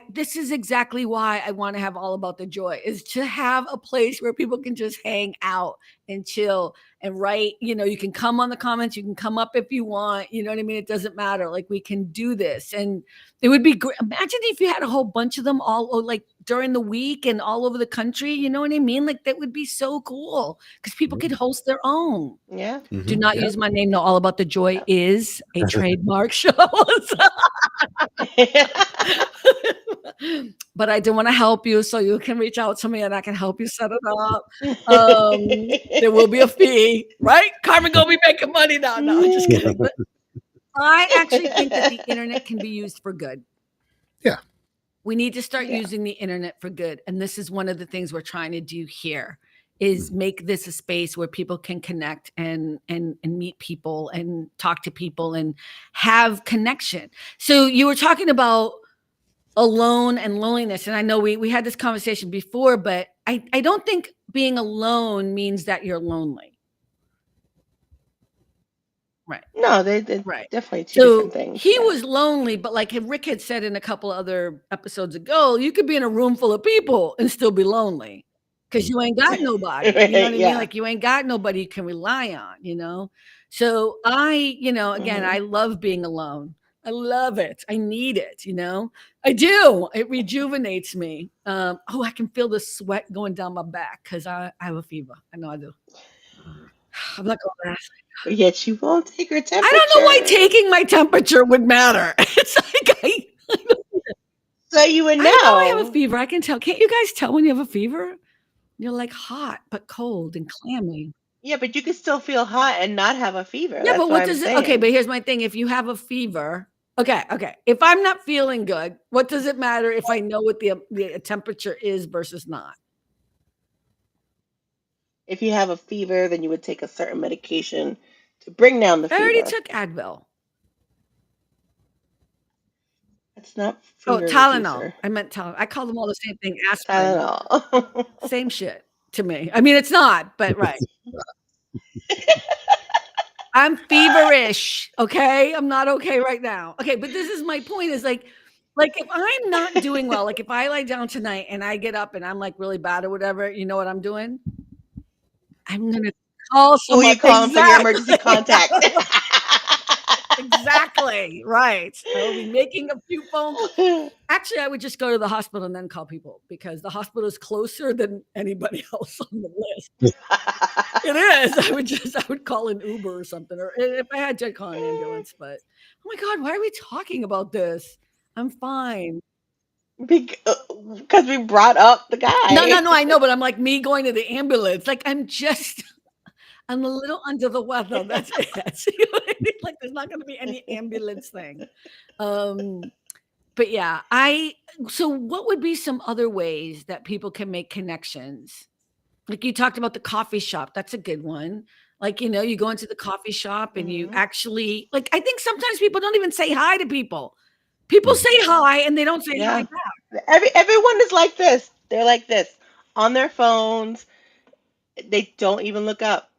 this is exactly why I want to have All About the Joy, is to have a place where people can just hang out and chill and write. You can come on the comments, you can come up if you want. You know what I mean? It doesn't matter. Like, we can do this, and it would be great. Imagine if you had a whole bunch of them all like during the week and all over the country. You know what I mean? Like, that would be so cool because people could host their own. Yeah. Do not use my name. No, All About the Joy is a trademark show. But I do want to help you, so you can reach out to me and I can help you set it up. There will be a fee, right? Carmen gonna be making money now. No, I'm just kidding. But I actually think that the internet can be used for good. Yeah. We need to start using the internet for good. And this is one of the things we're trying to do here, is make this a space where people can connect and meet people and talk to people and have connection. So you were talking about alone and loneliness. And I know we had this conversation before, but I don't think being alone means that you're lonely. Right. No, they're Right. definitely two different So things. he was lonely, but like Rick had said in a couple other episodes ago, you could be in a room full of people and still be lonely because you ain't got nobody. You know what I mean? Yeah. Like, you ain't got nobody you can rely on. So again, I love being alone. I love it. I need it. I do. It rejuvenates me. I can feel the sweat going down my back because I have a fever. I know I do. I'm not going to ask. But yet you won't take her temperature. I don't know why taking my temperature would matter. It's like So you would know. I know I have a fever. I can tell. Can't you guys tell when you have a fever? You're like hot but cold and clammy. Yeah, but you can still feel hot and not have a fever. Yeah, That's but what does it? Okay, saying. but here's my thing. If you have a fever, okay. If I'm not feeling good, what does it matter if I know what the temperature is versus not? If you have a fever, then you would take a certain medication to bring down the fever. I already took Advil. It's not fever Tylenol. reducer. I meant Tylenol. I call them all the same thing. Aspirin. Tylenol. Same shit to me. I mean, it's not, but right. I'm feverish. Okay. I'm not okay right now. Okay. But this is my point, is like if I'm not doing well, like if I lie down tonight and I get up and I'm like really bad or whatever, you know what I'm doing? I'm going to call someone. Who you calling for your emergency contact? Exactly. Right. I will be making a few phone calls. Actually, I would just go to the hospital and then call people, because the hospital is closer than anybody else on the list. It is. I would call an Uber or something, or if I had to, call an ambulance. But oh my God, why are we talking about this? I'm fine. Because we brought up the guy. No, I know, but I'm like, me going to the ambulance. Like, I'm a little under the weather. That's it. You know what I mean? Like, there's not going to be any ambulance thing. But yeah, so what would be some other ways that people can make connections? Like, you talked about the coffee shop. That's a good one. Like, you go into the coffee shop and you actually, like, I think sometimes people don't even say hi to people. People say hi and they don't say hi back. Everyone is like this. They're like this on their phones. They don't even look up.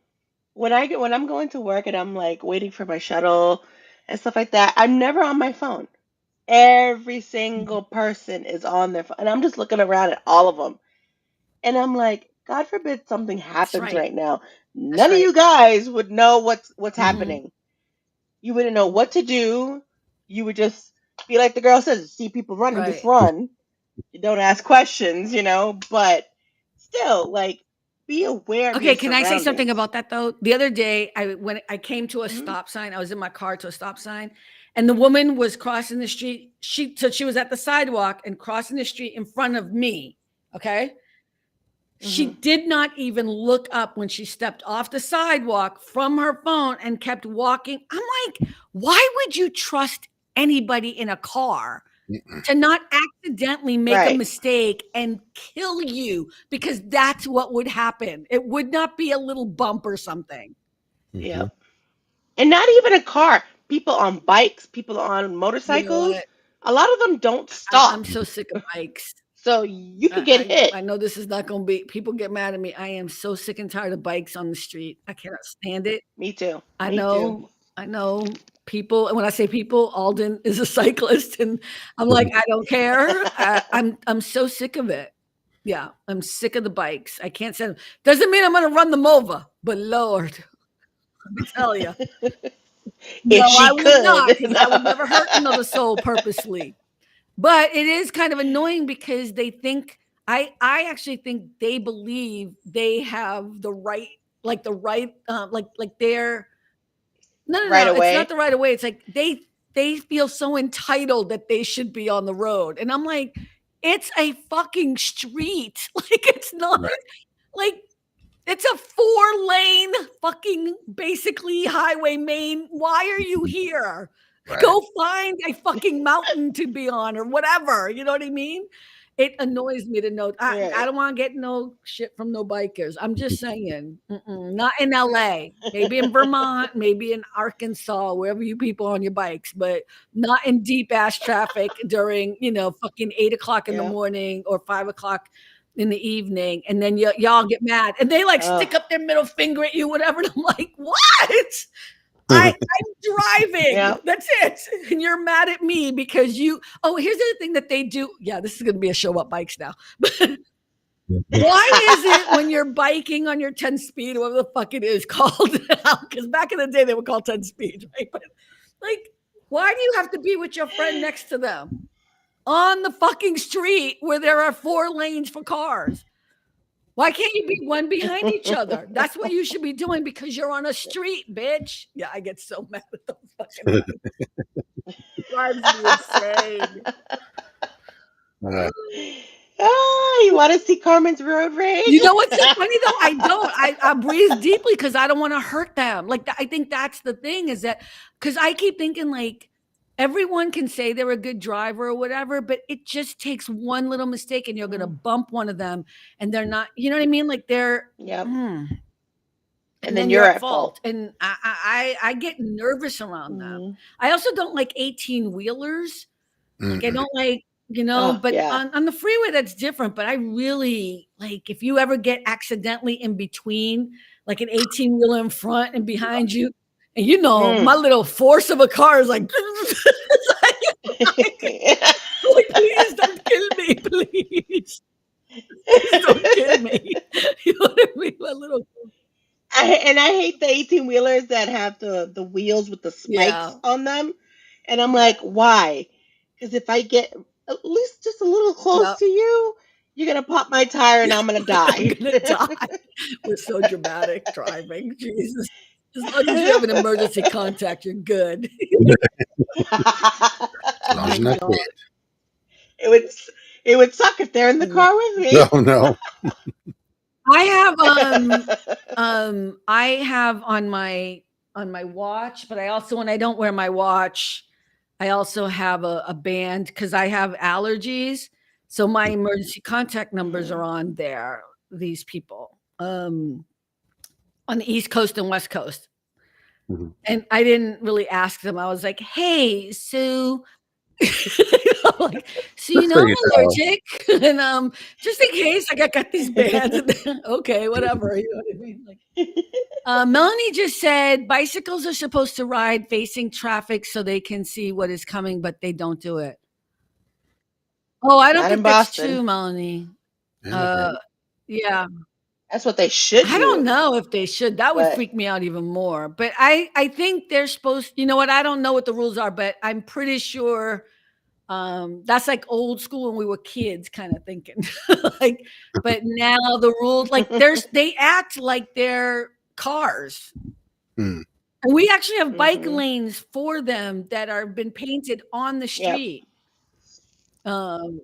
When I'm going to work and I'm like waiting for my shuttle and stuff like that, I'm never on my phone. Every single person is on their phone, and I'm just looking around at all of them. And I'm like, God forbid something happens right now. None of you guys would know what's happening. You wouldn't know what to do. You would just be like the girl says, see people running, just run. You don't ask questions, but still, like, be aware of your can I say something surroundings. about that though? The other day, when I came to a stop sign, I was in my car to a stop sign, And the woman was crossing the street. So she was at the sidewalk and crossing the street in front of me. Okay. She did not even look up when she stepped off the sidewalk from her phone and kept walking. I'm like, why would you trust anybody in a car to not accidentally make a Right. mistake and kill you? Because that's what would happen. It would not be a little bump or something. Yep. And not even a car. People on bikes, people on You know motorcycles. what? A lot of them don't I'm stop. so sick of bikes. So you could get hit. I know this is not going to be, people get mad at me. I am so sick and tired of bikes on the street. I cannot stand it. Me too. I Me too. know people. And when I say people, Alden is a cyclist, and I'm like, I don't care. I'm so sick of it. Yeah, I'm sick of the bikes. I can't stand them. Doesn't mean I'm going to run them over, but Lord, let me tell you. If she I would not, could. because I would never hurt another soul purposely. But it is kind of annoying because they think I actually think they believe they have the right, like they're no, Right it's not away. the right of way. It's like they feel so entitled that they should be on the road. And I'm like, it's a fucking street. Like it's not like it's a 4-lane fucking basically highway main. Why are you here? Right. Go find a fucking mountain to be on or whatever. You know what I mean? It annoys me to know. I Right. don't want to get no shit from no bikers. I'm just saying. Not in LA. Maybe in Vermont, maybe in Arkansas, wherever you people are on your bikes, but not in deep ass traffic during, fucking 8 o'clock in the Yep. morning or 5 o'clock in the evening. And then y'all get mad and they like stick up their middle finger at you, whatever. And I'm like, what? I'm driving. Yep. That's it. And you're mad at me because here's the other thing that they do. Yeah, this is going to be a show up bikes now. Why is it when you're biking on your 10 speed, whatever the fuck it is called? Because back in the day, they would call 10 speed, right? But like, why do you have to be with your friend next to them on the fucking street where there are 4 lanes for cars? Why can't you be one behind each other? That's what you should be doing because you're on a street, bitch. Yeah, I get so mad at those fucking bikes. It drives me insane. You want to see Carmen's road rage? You know what's so funny though? I don't. I breathe deeply because I don't want to hurt them. Like I think that's the thing is that because I keep thinking like everyone can say they're a good driver or whatever, but it just takes one little mistake and you're gonna bump one of them, and they're not. You know what I mean? Like they're. Yep. And then you're at fault. And I get nervous around them. I also don't like 18-wheelers. Like I don't like. But on the freeway, that's different. But I really like if you ever get accidentally in between, like an 18-wheeler in front and behind you, and my little force of a car is like, like please don't kill me, please. Please don't kill me. You know what I mean? My little. And I hate the 18-wheelers that have the wheels with the spikes on them. And I'm like, why? Because if I get at least just a little close to you, you're going to pop my tire and I'm going to die. I'm going to die. We're so dramatic driving. Jesus. As long as you have an emergency contact, you're good. As long as you're not dead. It would suck if they're in the car with me. No. I have on my watch, but I also, when I don't wear my watch, I also have a band because I have allergies. So my emergency contact numbers are on there. These people on the East Coast and West Coast. And I didn't really ask them. I was like, hey, so I'm allergic, and just in case, I got these bands. Okay, whatever. You know what I mean? Like, Melanie just said bicycles are supposed to ride facing traffic so they can see what is coming, but they don't do it. Oh, I don't Not think in that's Boston. true, Melanie. Yeah. That's what they should do. I don't know if they should. That would freak me out even more. But I think they're supposed, you know what? I don't know what the rules are, but I'm pretty sure that's like old school when we were kids kind of thinking. But now the rules, like they act like they're cars. I And we actually have bike Mhm. lanes for them that are been painted on the Yep. street. Um,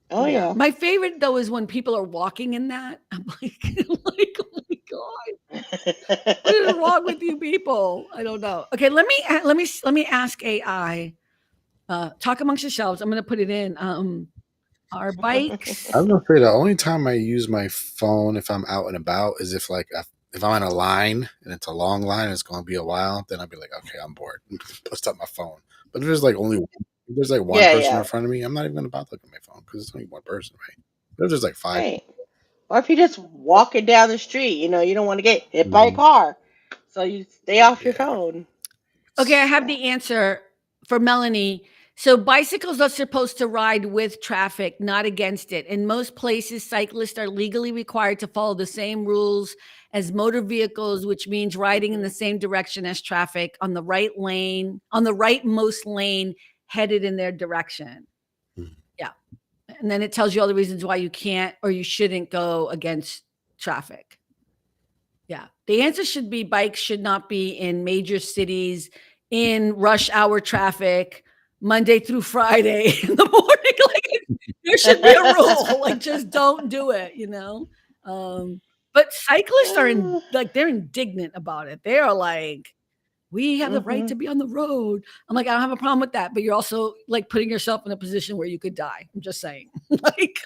Oh yeah. yeah. My favorite though is when people are walking in that. I'm like, like, oh my God, what is wrong with you people? I don't know. Okay, let me ask AI. Talk amongst yourselves. I'm gonna put it in. Our I bikes. was gonna say the only time I use my phone if I'm out and about is if I'm in a line and it's a long line, and it's going to be a while. Then I'll be like, okay, I'm bored. Bust up my phone. But if there's like one Yeah, person in yeah. front of me, I'm not even gonna bother looking at my phone because it's only one person, right? There's just like five. Right. Or if you're just walking down the street, you don't want to get hit by a Mhm. car. So you stay off your Yeah. phone. Okay, I have Yeah. the answer for Melanie. So bicycles are supposed to ride with traffic, not against it. In most places, cyclists are legally required to follow the same rules as motor vehicles, which means riding in the Mhm. same direction as traffic on the right lane, on the rightmost lane, headed in their direction. Mhm. Yeah. And then it tells you all the reasons why you can't or you shouldn't go against traffic. Yeah. The answer should be bikes should not be in major cities in rush hour traffic Monday through Friday in the morning. Like there should be a rule. Like just don't do it. But cyclists are they're indignant about it. They are like, we have the right Mhm. to be on the road. I'm like, I don't have a problem with that, but you're also like putting yourself in a position where you could die. I'm just saying. Like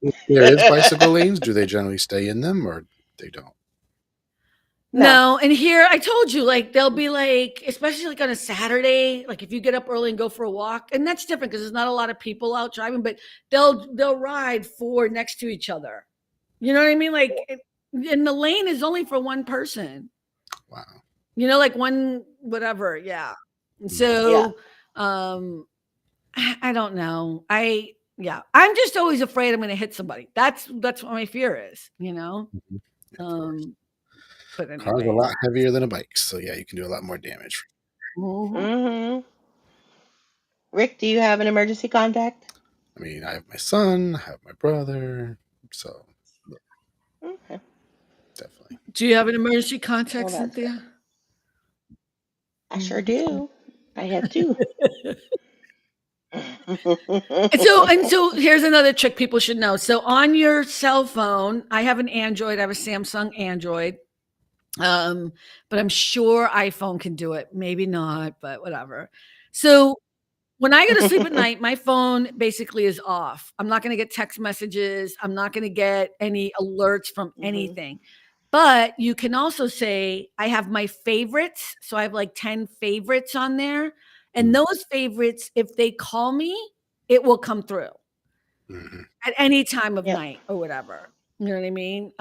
If there is bicycle lanes, do they generally stay in them or they don't? No. no, and here I told you, like they'll be like, especially like on a Saturday, like if you get up early and go for a walk, and that's different because there's not a lot of people out driving, but they'll ride four next to each other. You know what I mean? Like, and the lane is only for one person. Wow. Like one whatever, yeah. Mhm. Yeah. So, I don't know. Yeah, I'm just always afraid I'm going to hit somebody. That's what my fear is. Mhm. Of course. Um, but Cars are a anyways. lot heavier than a bike, so yeah, you can do a lot more damage. Mhm. Mhm. Rick, do you have an emergency contact? I mean, I have my son, I have my brother, so yeah, Okay. definitely. Do you have an emergency Well, contact, that's good. Cynthia? I sure Mhm. do. I have two. And so here's another trick people should know. So on your cell phone, I have an Android, I have a Samsung Android. Um, but I'm sure iPhone can do it. Maybe not, but whatever. So when I go to sleep at night, my phone basically is off. I'm not going to get text messages. I'm not going to get any alerts from Mhm. anything. But you can also say, I have my favorites. So I have like 10 favorites on there. And Mhm. those favorites, if they call me, it will come through Mhm. at any time of Yep. night or whatever. You know what I mean?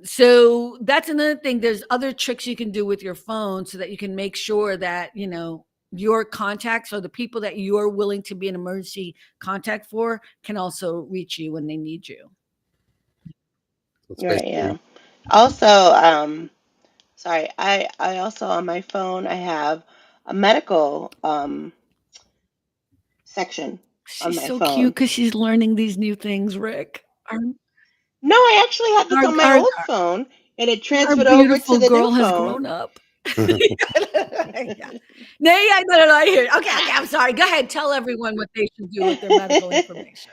So that's another thing. There's other tricks you can do with your phone so that you can make sure that, your contacts or the people that you're willing to be an emergency contact for can also reach you when they need you. It's Right. basically Yeah. Also, sorry. I also on my phone I have a medical section on She's my so cute phone. because she's learning these new things, Rick. Our, No, I actually had this our, on my our, old phone, and it our transferred over to beautiful the new girl has phone. grown up. Yeah. No, yeah, no, I hear. Okay, I'm sorry. Go ahead. Tell everyone what they should do with their medical information.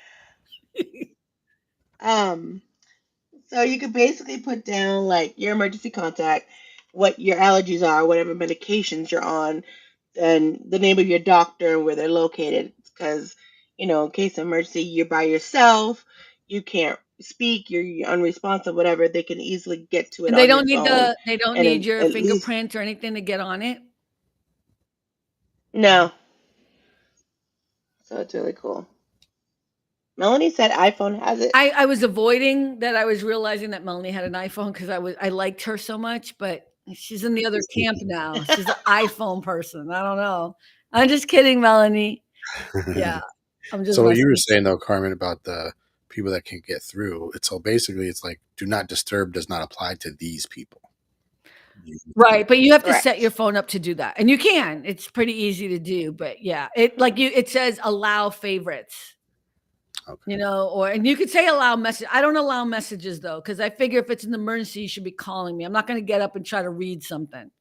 um, so you could basically put down like your emergency contact, what your allergies are, whatever medications you're on, and the name of your doctor and where they're located. Because, in case of emergency, you're by yourself, you can't speak, you're unresponsive, whatever, they can easily get to it And they on your don't need phone. And your at least, fingerprint or anything to get on it. no. So it's really cool. Melanie said iPhone has it. I was avoiding that. I was realizing that Melanie had an iPhone because I liked her so much, but she's in the other camp now. She's an iPhone person. I don't know. I'm just kidding, Melanie. Yeah, I'm just so what you messing were with saying though, Carmen, about the people that can get through. It's so basically it's like do not disturb does not apply to these people. you. Right, but you have to set your Correct. phone up to do that, and you can. It's pretty easy to do, but yeah, it says allow favorites. Okay. And you could say allow message. I don't allow messages though, because I figure if it's an emergency, you should be calling me. I'm not going to get up and try to read something,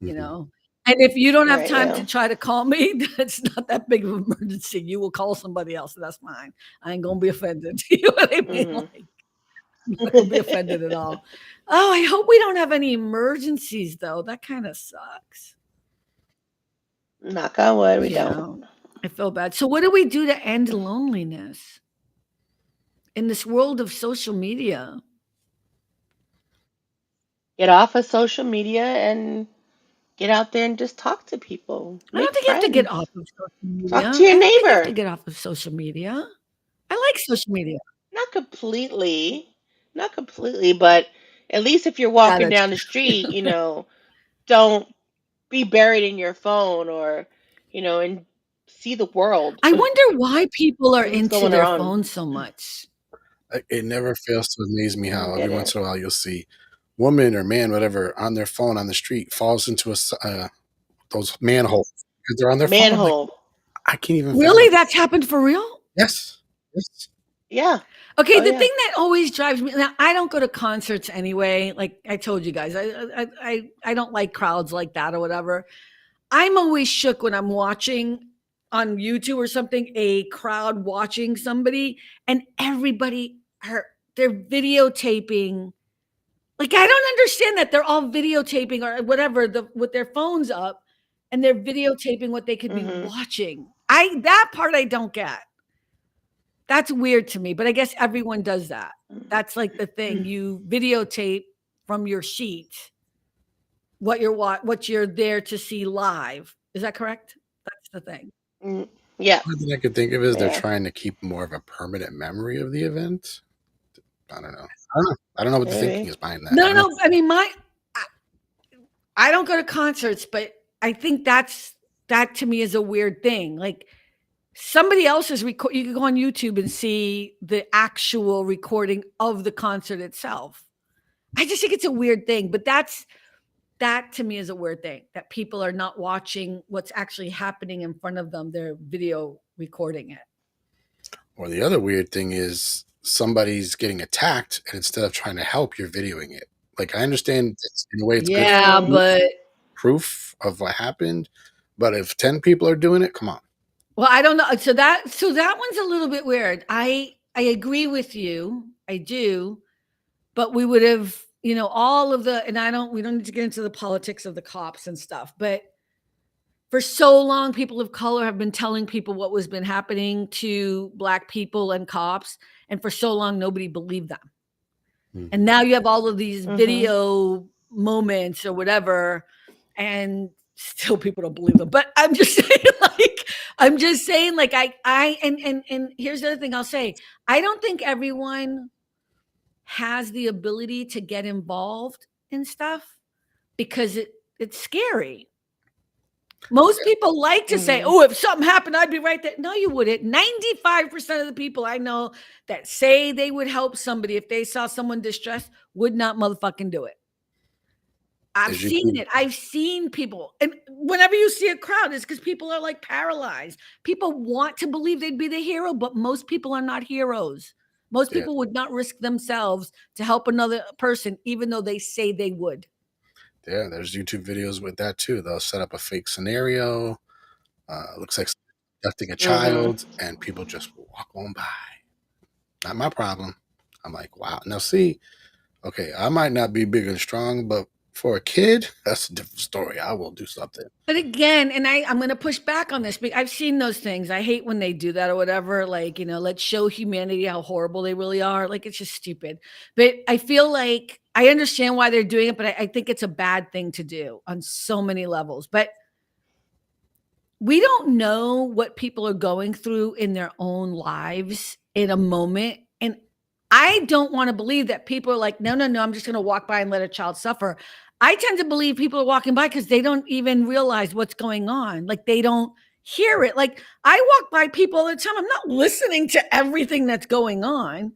you Mhm. know. And if you don't have Right, time to yeah. try to call me, that's not that big of an emergency. You will call somebody else, and that's fine. I ain't gonna be offended. You know what I mean? Mhm. Like, I'm not gonna be offended at all. Oh, I hope we don't have any emergencies though. That kind of sucks. Knock on wood, we don't. Yeah, I feel bad. So, what do we do to end loneliness in this world of social media? Get off of social media and get out there and just talk to people. I don't Make think you have to get off friends. of social Talk media. to I your don't think you have to neighbor. get off of social media. I like social media. Not completely. Not completely, but at least if you're Yeah, walking that's down the street, don't be buried in your phone or, and see the world, I wonder why people are see what's into going their on. phones so much. It never fails to amaze me I don't how every get once it. in a while you'll see woman or man, whatever, on their phone on the street falls into those manholes because they're on their phone. I'm like, Manhole. I can't even Really? fathom. That's happened for real? Yes, yes. Yeah. Okay, Oh the yeah. thing that always drives me now, I don't go to concerts anyway. Like I told you guys, I don't like crowds like that or whatever. I'm always shook when I'm watching on YouTube or something a crowd watching somebody and everybody are they're videotaping. Like I don't understand that they're all videotaping or whatever with their phones up and they're videotaping what they could be Mhm. watching. I that part I don't get. That's weird to me, but I guess everyone does that. That's like the thing. You videotape from your sheet what you're there to see live. Is that correct? That's the thing. Mm, yeah. Only thing I could think of is they're Yeah. trying to keep more of a permanent memory of the event. I don't know. I don't know. I don't know what the thinking Maybe. is behind that. I No, don't know. no. I mean, I, I don't go to concerts, but I think that to me is a weird thing. Like somebody else's record. You can go on YouTube and see the actual recording of the concert itself. I just think it's a weird thing, but that to me is a weird thing that people are not watching what's actually happening in front of them. They're video recording it. Or the other weird thing is somebody's getting attacked, and instead of trying to help, you're videoing it. Like I understand in a way it's good Yeah, Mhm. but proof of what happened, but if 10 people are doing it, come on. well, I don't know. So that one's a little bit weird. I agree with you. I do, but we would have, all of the and I don't we don't need to get into the politics of the cops and stuff, but for so long people of color have been telling people what was been happening to black people and cops, and for so long nobody believed them. Hmm. And now you have all of these Mhm. video moments or whatever, and still people don't believe them. But I'm just saying, like I and here's the other thing I'll say. I don't think everyone has the ability to get involved in stuff because it's scary. Most people like to say, Mhm. "Oh, if something happened, I'd be right there." No, you wouldn't. 95% of the people I know that say they would help somebody if they saw someone distressed would not motherfucking do it. I've There's seen YouTube. it. I've seen people. And whenever you see a crowd, it's because people are like paralyzed. People want to believe they'd be the hero, but most people are not heroes. Most Yeah, people would not risk themselves to help another person, even though they say they would. yeah. There's YouTube videos with that too. They'll set up a fake scenario. Looks like abducting a Mhm. child, and people just walk on by. Not my problem. I'm like, wow. Now see, okay, I might not be big and strong, but for a kid, that's a different story. I will do something. But again, and I'm going to push back on this because I've seen those things. I hate when they do that or whatever. Like, let's show humanity how horrible they really are. Like, it's just stupid. But I feel like I understand why they're doing it, but I think it's a bad thing to do on so many levels. But we don't know what people are going through in their own lives in a moment. And I don't want to believe that people are like, no, no, no, I'm just going to walk by and let a child suffer. I tend to believe people are walking by because they don't even realize what's going on. Like they don't hear it. Like I walk by people all the time. I'm not listening to everything that's going on.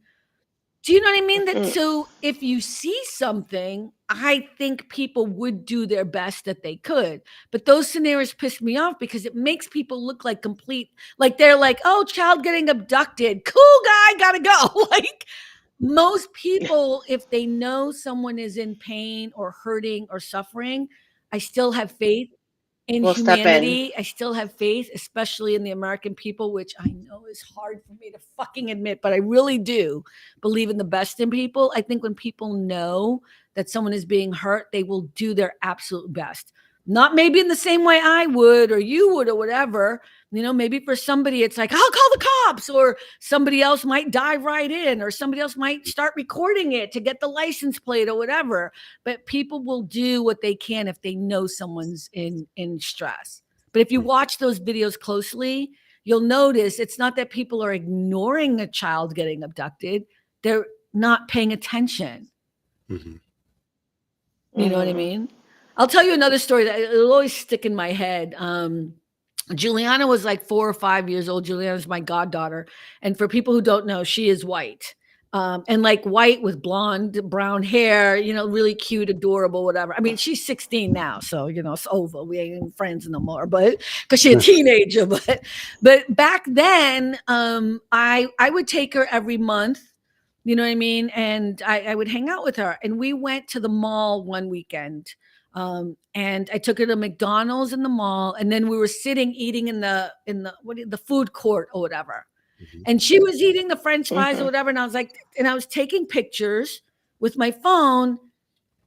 Do you know what I mean? That Mhm. so if you see something, I think people would do their best that they could. But those scenarios piss me off because it makes people look like like they're like, oh, child getting abducted. Cool guy, gotta go. Like most people, if they know someone is in pain or hurting or suffering, I still have faith in We'll step in. humanity. I still have faith, especially in the American people, which I know is hard for me to fucking admit, but I really do believe in the best in people. I think when people know that someone is being hurt, they will do their absolute best. Not maybe in the same way I would or you would or whatever. Maybe for somebody it's like, I'll call the cops, or somebody else might dive right in, or somebody else might start recording it to get the license plate or whatever. But people will do what they can if they know someone's in stress. But if you watch those videos closely, you'll notice it's not that people are ignoring a child getting abducted. They're not paying attention. Mm-hmm. You know what I mean? I'll tell you another story that it'll always stick in my head. Juliana was like 4 or 5 years old. Juliana's my goddaughter. And for people who don't know, she is white. And like white with blonde, brown hair, really cute, adorable, whatever. I mean, she's 16 now, so it's over. We ain't even friends no more, but because she's a teenager. But back then, I would take her every month. You know what I mean? And I would hang out with her. And we went to the mall one weekend. And I took her to McDonald's in the mall, and then we were sitting eating in the food court or whatever. Mm-hmm. And she was eating the French fries or whatever. And I was like, and I was taking pictures with my phone,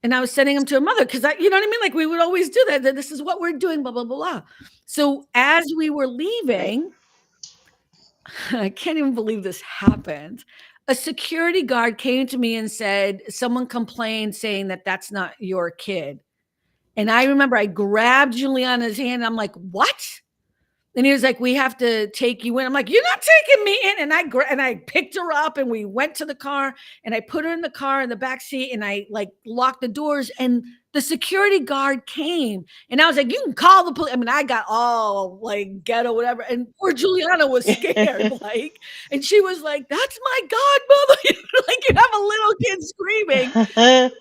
and I was sending them to her mother because you know what I mean? Like we would always do that. This is what we're doing, blah, blah, blah, blah. So as we were leaving, I can't even believe this happened. A security guard came to me and said, someone complained saying that that's not your kid. And I remember I grabbed Juliana's hand. And I'm like, what? And he was like, we have to take you in. I'm like, you're not taking me in. And I picked her up, and we went to the car, and I put her in the car in the back seat, and I like locked the doors, and the security guard came, and I was like, you can call the police. I mean, I got all like ghetto, whatever. And poor Juliana was scared, and she was like, that's my godmother. Like you have a little kid screaming.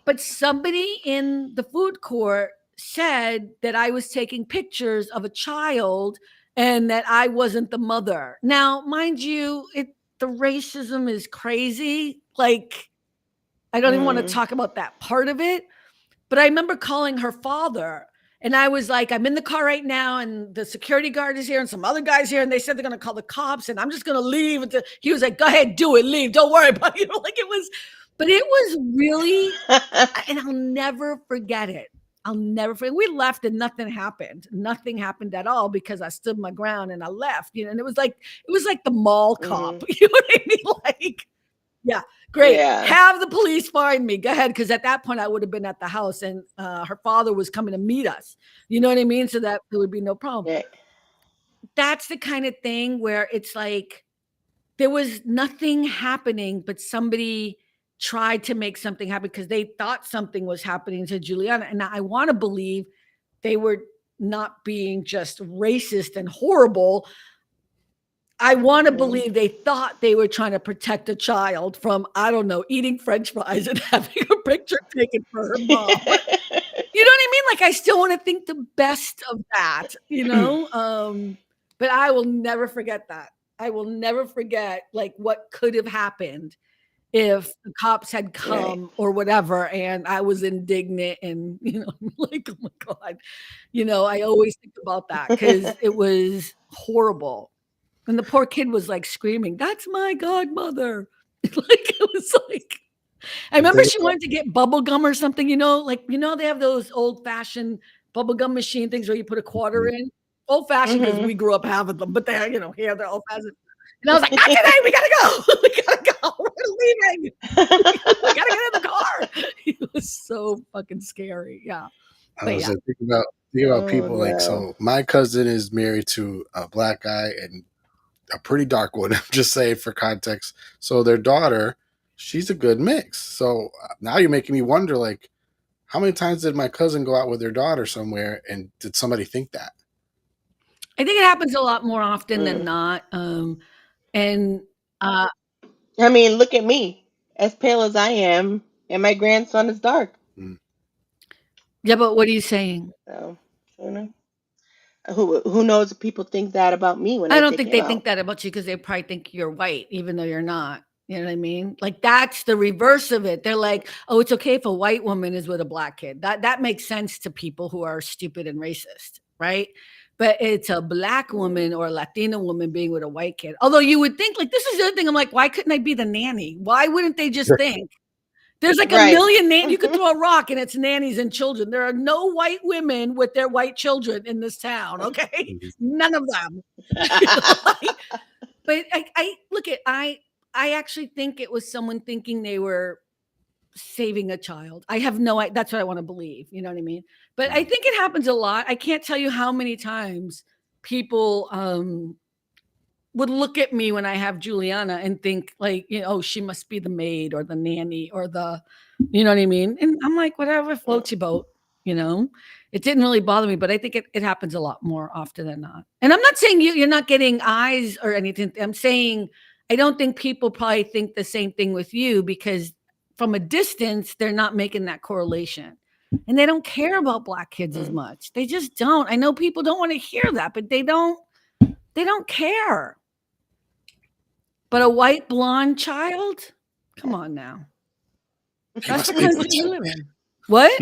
But somebody in the food court said that I was taking pictures of a child and that I wasn't the mother. Now, mind you, the racism is crazy. Like, I don't even want to talk about that part of it. But I remember calling her father, and I was like, I'm in the car right now, and the security guard is here, and some other guys here, and they said they're going to call the cops, and I'm just going to leave. He was like, go ahead, do it, leave. Don't worry about it. Like it was, but it was really, and I'll never forget it. I'll never forget. We left and nothing happened. Nothing happened at all because I stood my ground and I left. And it was like the mall cop. You know what I mean? Like, yeah, great. Yeah. Have the police find me. Go ahead, because at that point I would have been at the house, and her father was coming to meet us. You know what I mean? So that there would be no problem. Yeah. That's the kind of thing where it's like there was nothing happening, but somebody tried to make something happen because they thought something was happening to Juliana. And I want to believe they were not being just racist and horrible. I want to believe they thought they were trying to protect a child from, I don't know, eating French fries and having a picture taken for her mom. You know what I mean? Like, I still want to think the best of that, but I will never forget that. I will never forget like what could have happened if the cops had come or whatever, and I was indignant and, like, oh my God, I always think about that because it was horrible. And the poor kid was like screaming, that's my godmother. Like, it was like, I remember she wanted to get bubble gum or something, they have those old fashioned bubble gum machine things where you put a quarter in. Old fashioned because we grew up having them, but they're, here they're old fashioned. And I was like, not today, we gotta go. We gotta go. We're leaving. We gotta get in the car. It was so fucking scary. Yeah. I was like, think about people like, so my cousin is married to a black guy and a pretty dark one. I'm just saying for context. So their daughter, she's a good mix. So now you're making me wonder, like, how many times did my cousin go out with their daughter somewhere, and did somebody think that? I think it happens a lot more often than not. I mean, look at me, as pale as I am, and my grandson is dark. Yeah, but what are you saying? So, who knows if people think that about me when I don't think they out. think that about you because they probably think you're white, even though you're not. You know what I mean? Like that's the reverse of it. They're like, oh, it's okay if a white woman is with a black kid. That makes sense to people who are stupid and racist, right? But it's a black woman or a Latina woman being with a white kid. Although you would think, like, this is the other thing. I'm like, why couldn't I be the nanny? Why wouldn't they just think there's like a Right. million you could throw a rock and it's nannies and children. There are no white women with their white children in this town. Okay, none of them. But I look at I actually think it was someone thinking they were saving a child. I have no that's what I want to believe, you know what I mean? But I think it happens a lot. I can't tell you how many times people would look at me when I have Juliana and think like, you know, oh, she must be the maid or the nanny or the, you know what I mean? And I'm like, whatever floats your boat, you know? It didn't really bother me, but I think it happens a lot more often than not. And I'm not saying you're not getting eyes or anything. I'm saying I don't think people probably think the same thing with you because from a distance, they're not making that correlation. And they don't care about black kids as much. They just don't. I know people don't want to hear that, but they don't care. But a white blonde child? Come on now. That's the country you live in. What?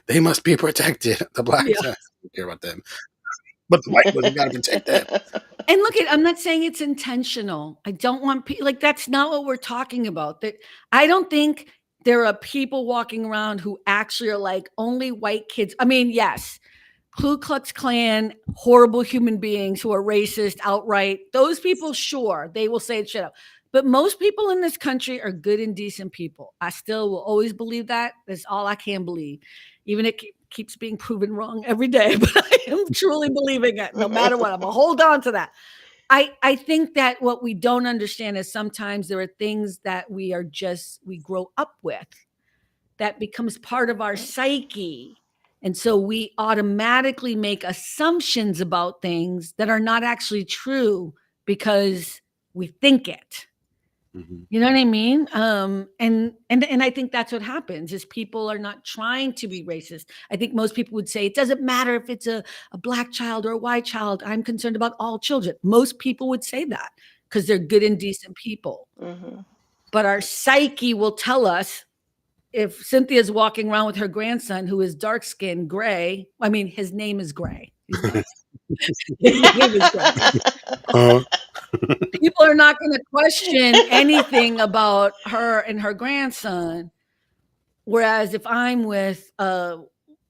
They must be protected. The blacks don't care about them. But the white ones gotta protect them. And look I'm not saying it's intentional. I don't want people like that's not what we're talking about. That I don't think there are people walking around who actually are like only white kids. I mean, yes, Ku Klux Klan, horrible human beings who are racist outright. Those people, sure, they will say shit up. But most people in this country are good and decent people. I still will always believe that. That's all I can believe. Even it keeps being proven wrong every day, but I am truly believing it no matter what. I'm going to hold on to that. I think that what we don't understand is sometimes there are things that we grow up with that becomes part of our psyche. And so we automatically make assumptions about things that are not actually true because we think it. You know what I mean? And I think that's what happens is people are not trying to be racist. I think most people would say it doesn't matter if it's a black child or a white child. I'm concerned about all children. Most people would say that because they're good and decent people. But our psyche will tell us if Cynthia's walking around with her grandson who is dark skinned, gray. I mean, his name is Gray. His name is Gray. People are not going to question anything about her and her grandson. Whereas if I'm with a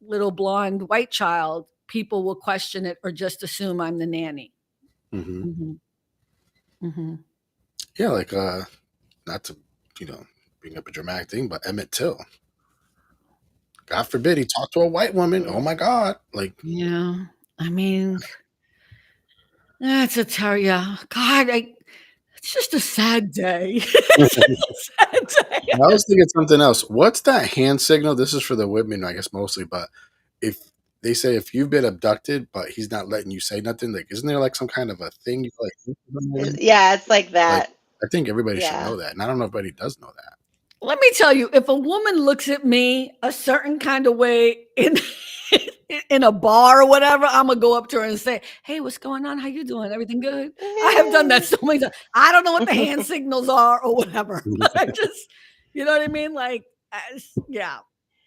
little blonde white child, people will question it or just assume I'm the nanny. Yeah, like not to bring up a dramatic thing, but Emmett Till. God forbid he talked to a white woman. Oh my God! Like yeah, I mean, that's a God, it's just a sad day. It's a sad day. I was thinking something else. What's that hand signal? This is for the women, I guess mostly, but if they say if you've been abducted, but he's not letting you say nothing, like isn't there like some kind of a thing you like? Yeah, it's like that. Like, I think everybody should know that, and I don't know if everybody does know that. Let me tell you, if a woman looks at me a certain kind of way in a bar or whatever, I'm gonna go up to her and say, "Hey, what's going on? How you doing? Everything good?" I have done that so many times. I don't know what the hand signals are or whatever. I just, you know what I mean? Like, yeah.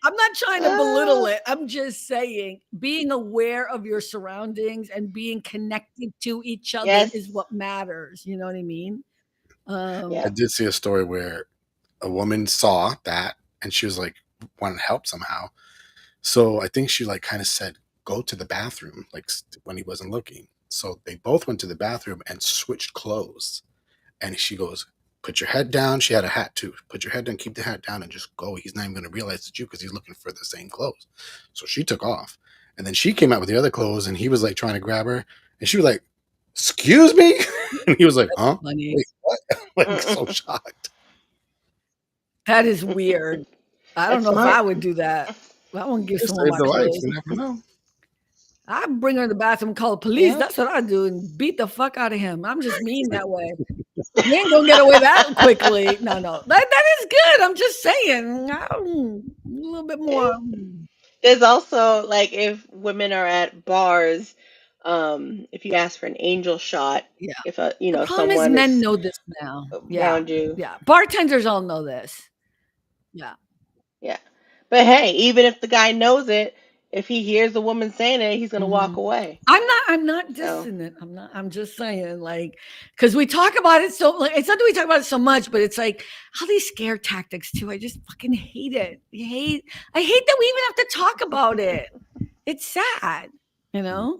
I'm not trying to belittle it. I'm just saying being aware of your surroundings and being connected to each other is what matters. You know what I mean? I did see a story where a woman saw that and she was like wanted help somehow. So I think she like kind of said, go to the bathroom, like when he wasn't looking. So they both went to the bathroom and switched clothes. And she goes, put your head down. She had a hat too. Put your head down, keep the hat down and just go. He's not even going to realize it's you because he's looking for the same clothes. So she took off. And then she came out with the other clothes and he was like trying to grab her. And she was like, excuse me? And he was like, huh? Wait, what? Like so shocked. That is weird. I don't know if I would do that. I wouldn't give someone my clothes. You never know. I'd bring her to the bathroom and call the police. That's what I do and beat the fuck out of him. I'm just mean that way. You ain't gonna get away that quickly. No. That is good. I'm just saying. A little bit more. There's also like if women are at bars if you ask for an angel shot, Yeah. if The problem is someone men is know this now. Yeah. around you. Yeah. Bartenders all know this. Yeah. Yeah. But hey, even if the guy knows it, if he hears the woman saying it, he's gonna walk Mhm. away. I'm not So dissing it. I'm just saying, like, because we talk about it so, like, it's not that we talk about it so much, but it's like all these scare tactics too. I just fucking hate it. I hate that we even have to talk about it. It's sad, you know?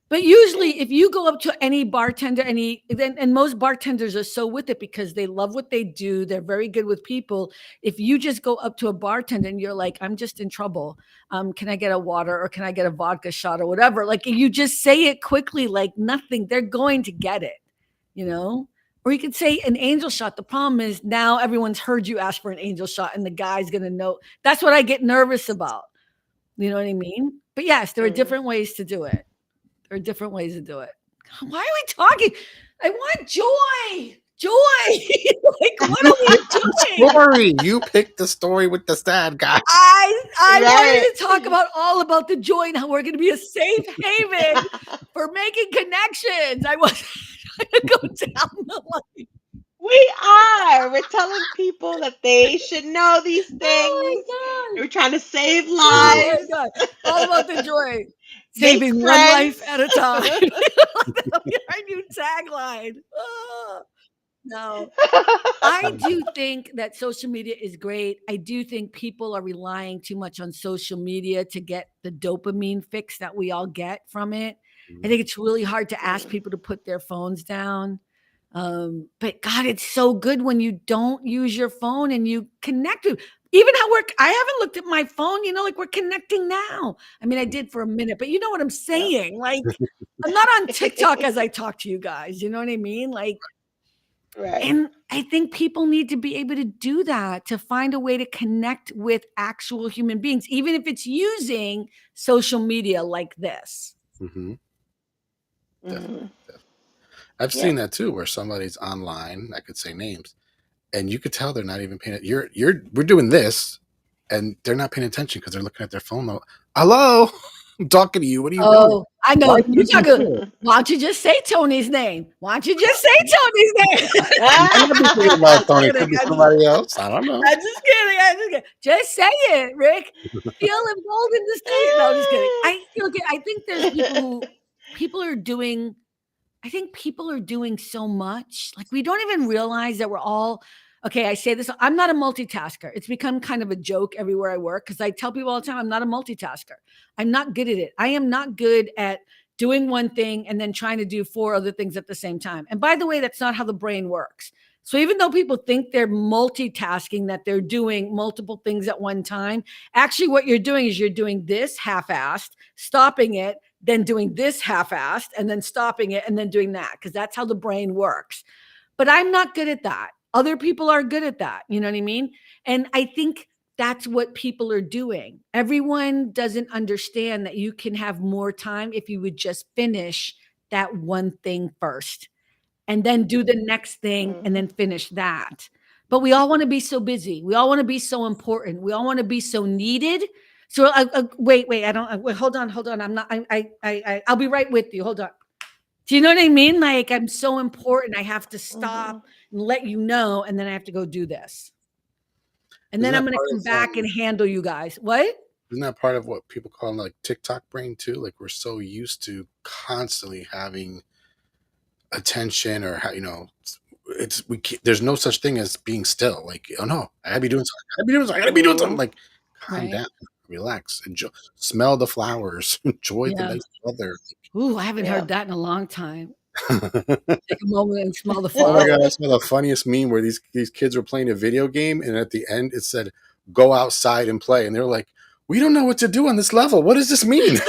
But usually, if you go up to any bartender, and most bartenders are so with it because they love what they do, they're very good with people. If you just go up to a bartender and you're like, "I'm just in trouble. Can I get a water or can I get a vodka shot or whatever?" Like you just say it quickly, like nothing. They're going to get it, you know. Or you could say an angel shot. The problem is now everyone's heard you ask for an angel shot, and the guy's gonna know. That's what I get nervous about. You know what I mean? But yes, there are mm. different ways to do it. There are different ways to do it. Why are we talking? I want joy. Joy. Like, what are we doing? Story. You picked the story with the sad guy. I Right. wanted to talk about all about the joy and how we're going to be a safe haven for making connections. I was trying to go down the line. We are. We're telling people that they should know these things. Oh my We're trying to save God. Oh lives, my God. All about the joy. make Saving one life friends. at a time. That'll be our new tagline. Oh, no. I do think that social media is great. I do think people are relying too much on social media to get the dopamine fix that we all get from it. I think it's really hard to ask Mm. people to put their phones down. But God, it's so good when you don't use your phone and you connect with even how I haven't looked at my phone, like we're connecting now. I mean, I did for a minute, but you know what I'm Yep. saying? Like, I'm not on TikTok as I talk to you guys. You know what I mean? Like, Right. and I think people need to be able to do that to find a way to connect with actual human beings, even if it's using social media like this. Mm-hmm. Definitely, Mhm. definitely. I've Yep. seen that too, where somebody's online. I could say names, and you could tell they're not even paying it. We're doing this, and they're not paying attention because they're looking at their phone. Hello, I'm talking to you. What are you doing? Oh, I Why know. are you You using talk. your phone? Why don't you just say Tony's name? Why don't you just say Tony's name? I might be thinking I'm about just Tony. kidding. Could be somebody else. I don't know. I'm just kidding. I'm just kidding. Just say it, Rick. Feel involved in the state. No, I'm just kidding. I think there's people are doing. I think people are doing so much. Like we don't even realize that we're all okay. I say this, I'm not a multitasker. It's become kind of a joke everywhere I work because I tell people all the time, I'm not a multitasker. I'm not good at it. I am not good at doing one thing and then trying to do four other things at the same time. And by the way, that's not how the brain works. So even though people think they're multitasking, that they're doing multiple things at one time, actually what you're doing is you're doing this half-assed, stopping it, then doing this half-assed and then stopping it and then doing that because that's how the brain works. But I'm not good at that. Other people are good at that. You know what I mean? And I think that's what people are doing. Everyone doesn't understand that you can have more time if you would just finish that one thing first and then do the next thing and Mhm. then finish that. But we all want to be so busy. We all want to be so important. We all want to be so needed. So wait. I don't. Wait, hold on. I'm not. I'll be right with you. Hold on. Do you know what I mean? Like I'm so important. I have to stop Mhm. and let you know, and then I have to go do this, and Isn't then I'm that going to part come back of and handle you guys. What? Isn't that part of what people call like TikTok brain too? Like we're so used to constantly having attention, or how there's no such thing as being still. Like, oh no, I gotta be doing something. I gotta be doing something. I gotta be doing something. Mhm. Like, calm Right? down, relax, enjoy, smell the flowers, enjoy the Yeah. nice weather. Ooh, I haven't Yeah. heard that in a long time. Oh Take a moment and smell the my god, I flowers. saw the funniest meme where these kids were playing a video game, and at the end it said, "Go outside and play," and they're like, "We don't know what to do on this level. What does this mean?"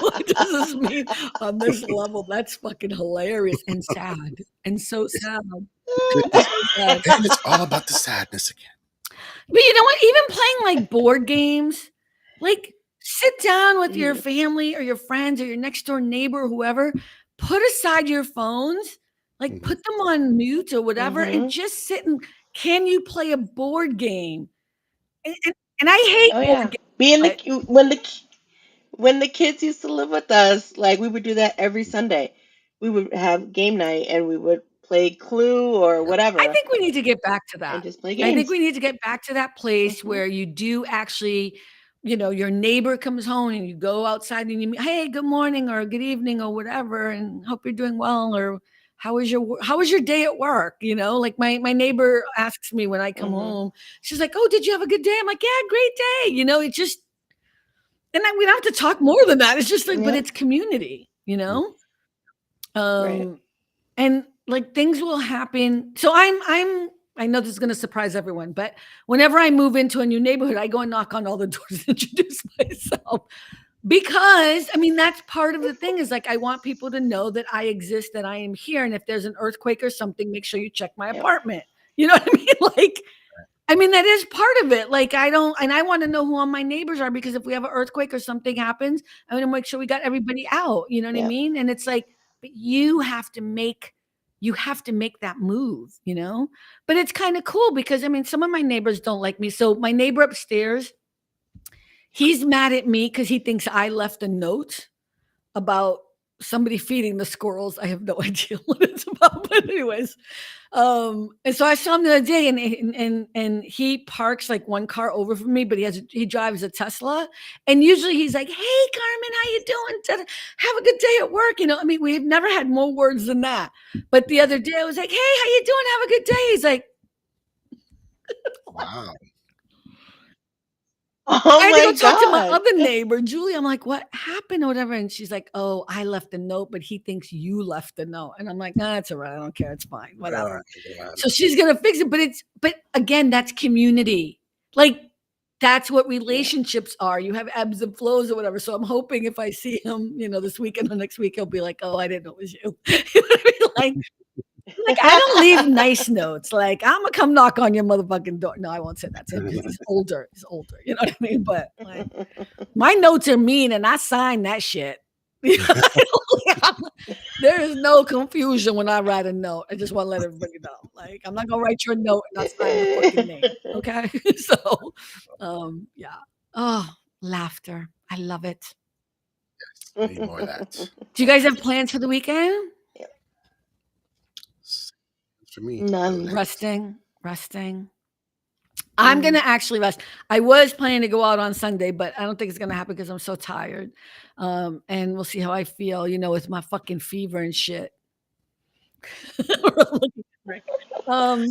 What does this mean on this level? That's fucking hilarious and sad and so sad. It's, So sad. and it's all about the sadness again. But you know what? Even playing like board games, like sit down with your Mhm. family or your friends or your next door neighbor or whoever, put aside your phones, like Mhm. put them on mute or whatever, and Mhm. just sit and can you play a board game? And I hate Oh board yeah. games, Be in the but queue when When the kids used to live with us, like we would do that every Sunday. We would have game night and we would play Clue or I whatever think we need to get back to and that. just play I think games. we need to get back to that place Hmm. where you do actually, your neighbor comes home and you go outside and you meet, hey, good morning or good evening or whatever, and hope you're doing well, or how was your day at work? Like my neighbor asks me when I come Hmm. home, she's like, oh, did you have a good day? I'm like, yeah, great day. It just, we don't have to talk more than that. It's just like, but Yep. it's community, Right. um, and like things will happen. So I know this is going to surprise everyone, but whenever I move into a new neighborhood, I go and knock on all the doors and introduce myself because that's part of the thing is like I want people to know that I exist, that I am here, and if there's an earthquake or something, make sure you check my Yep. apartment. You know what I mean? Like that is part of it. Like I don't, and I want to know who all my neighbors are because if we have an earthquake or something happens, I want to make sure we got everybody out. You know what I Yep. mean? And it's like, but you have to make that move. But it's kind of cool because some of my neighbors don't like me. So my neighbor upstairs, he's mad at me because he thinks I left a note about somebody feeding the squirrels. I have no idea what it's about, but anyways, and so I saw him the other day, and he parks like one car over from me, but he drives a Tesla, and usually he's like, "Hey, Carmen, how you doing? Have a good day at work." We've never had more words than that. But the other day, I was like, "Hey, how you doing? Have a good day." He's like, Wow. Oh I had to go my talk to my God. other neighbor, Julie. I'm like, what happened or whatever? And she's like, oh, I left a note, but he thinks you left the note. And I'm like, nah, it's all right. I don't care. It's fine. Oh, Whatever. God. So she's gonna fix it. But again, that's community. Like that's what Yeah. relationships are. You have ebbs and flows or whatever. So I'm hoping if I see him, this weekend or next week, he'll be like, oh, I didn't know it was you. You know what I mean? Like I don't leave nice notes. Like I'm gonna come knock on your motherfucking door. No, I won't say that to him because he's older. He's older. You know what I mean? But like my notes are mean, and I sign that shit. There is no confusion when I write a note. I just want to let everybody know. Like I'm not gonna write your note and not sign your fucking name. Okay. So, yeah. Oh, laughter. I love it. Need more of that. Do you guys have plans for the weekend? For me. None. Resting. I'm gonna actually rest. I was planning to go out on Sunday, but I don't think it's gonna happen because I'm so tired. And we'll see how I feel, with my fucking fever and shit. um,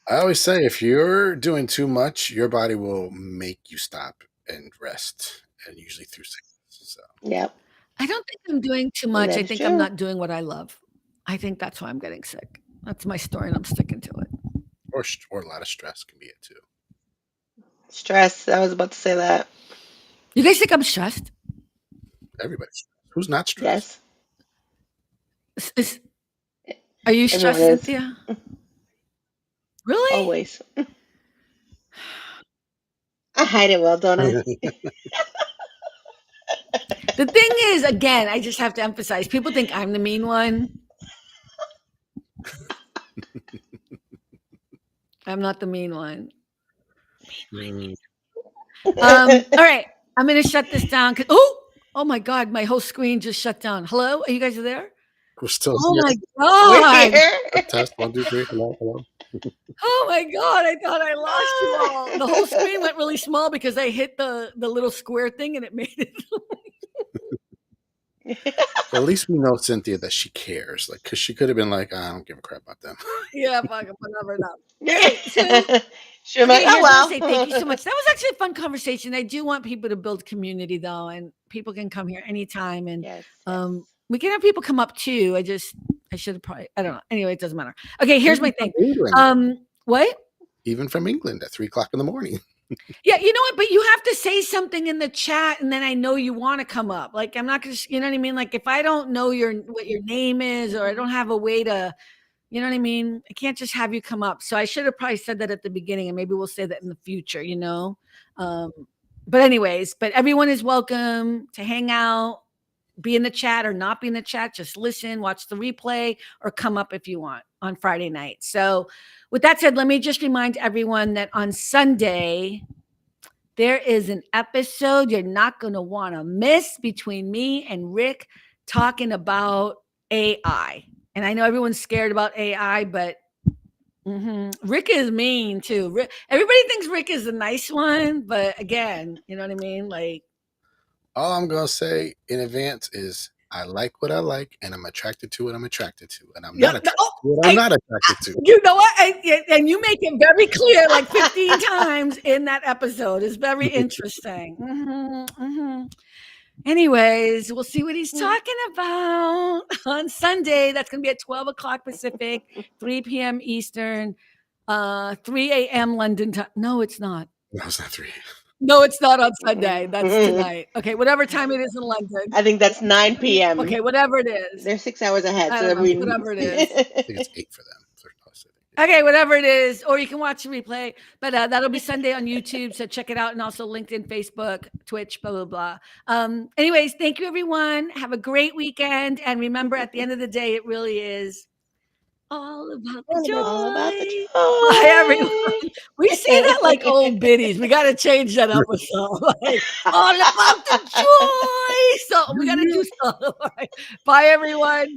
I always say if you're doing too much, your body will make you stop and rest, and usually through sickness. So Yep. I don't think I'm doing too much. That I is think I'm true. not doing what I love. I think that's why I'm getting sick. That's my story, and I'm sticking to it. or a lot of stress can be it too. Stress. I was about to say that. You guys think I'm stressed? Everybody's stressed. Who's not stressed? Yes. Are you Everyone stressed, is. Cynthia? Really? Always. I hide it well, don't I? The thing is, again, I just have to emphasize, people think I'm the mean one. I'm not the mean one. All right. I'm going to shut this down. Oh my God. My whole screen just shut down. Hello? Are you guys there? We're still Oh here. my We're God. here. Test 1, 2, 3. Hello. Oh my God. I thought I lost you all. The whole screen went really small because I hit the little square thing and it made it. Well, at least we know Cynthia that she cares. Like, because she could have been like, I don't give a crap about them. Yeah, fuck it, whatever. No. Okay, so Sure, like, okay, oh here's what I'll say. Thank you so well. much. That was actually a fun conversation. I do want people to build community though, and people can come here anytime. And Yes. we can have people come up too. I should have probably, I don't know. Anyway, it doesn't matter. Okay, here's my thing. What? Even from England at 3:00 in the morning. Yeah, you know what? But you have to say something in the chat, and then I know you want to come up. Like I'm not gonna, you know what I mean? Like if I don't know what your name is, or I don't have a way to, you know what I mean? I can't just have you come up. So I should have probably said that at the beginning, and maybe we'll say that in the future. But anyways, but everyone is welcome to hang out, be in the chat or not be in the chat. Just listen, watch the replay, or come up if you want on Friday night. So with that said, let me just remind everyone that on Sunday, There is an episode you're not going to want to miss between me and Rick talking about AI. And I know everyone's scared about AI, but Rick is mean too. Everybody thinks Rick is a nice one, but again, you know what I mean? Like, all I'm gonna say in advance is I like what I like, and I'm attracted to what I'm attracted to, and I'm not attracted to what I'm not attracted to. You know what? And you make it very clear, like 15 times in that episode. It's very interesting. Anyways, we'll see what he's talking about on Sunday. That's going to be at 12 o'clock Pacific, 3 p.m. Eastern, 3 a.m. London time. No, it's not. No, it's not 3. No, it's not on Sunday. That's tonight. Okay, whatever time it is in London. I think that's 9 p.m. Okay, whatever it is. They're 6 hours ahead. I So don't know, whatever it is. I think it's 8 for them. Okay, whatever it is, or you can watch the replay. But that'll be Sunday on YouTube, so check it out, and also LinkedIn, Facebook, Twitch, blah blah blah. Anyways, thank you everyone. Have a great weekend, and remember, at the end of the day, it really is all about the joy. All about the joy. Bye, everyone. We say that like old biddies. We got to change that up with some. Like, all about the joy. So we got to do something. Bye, everyone.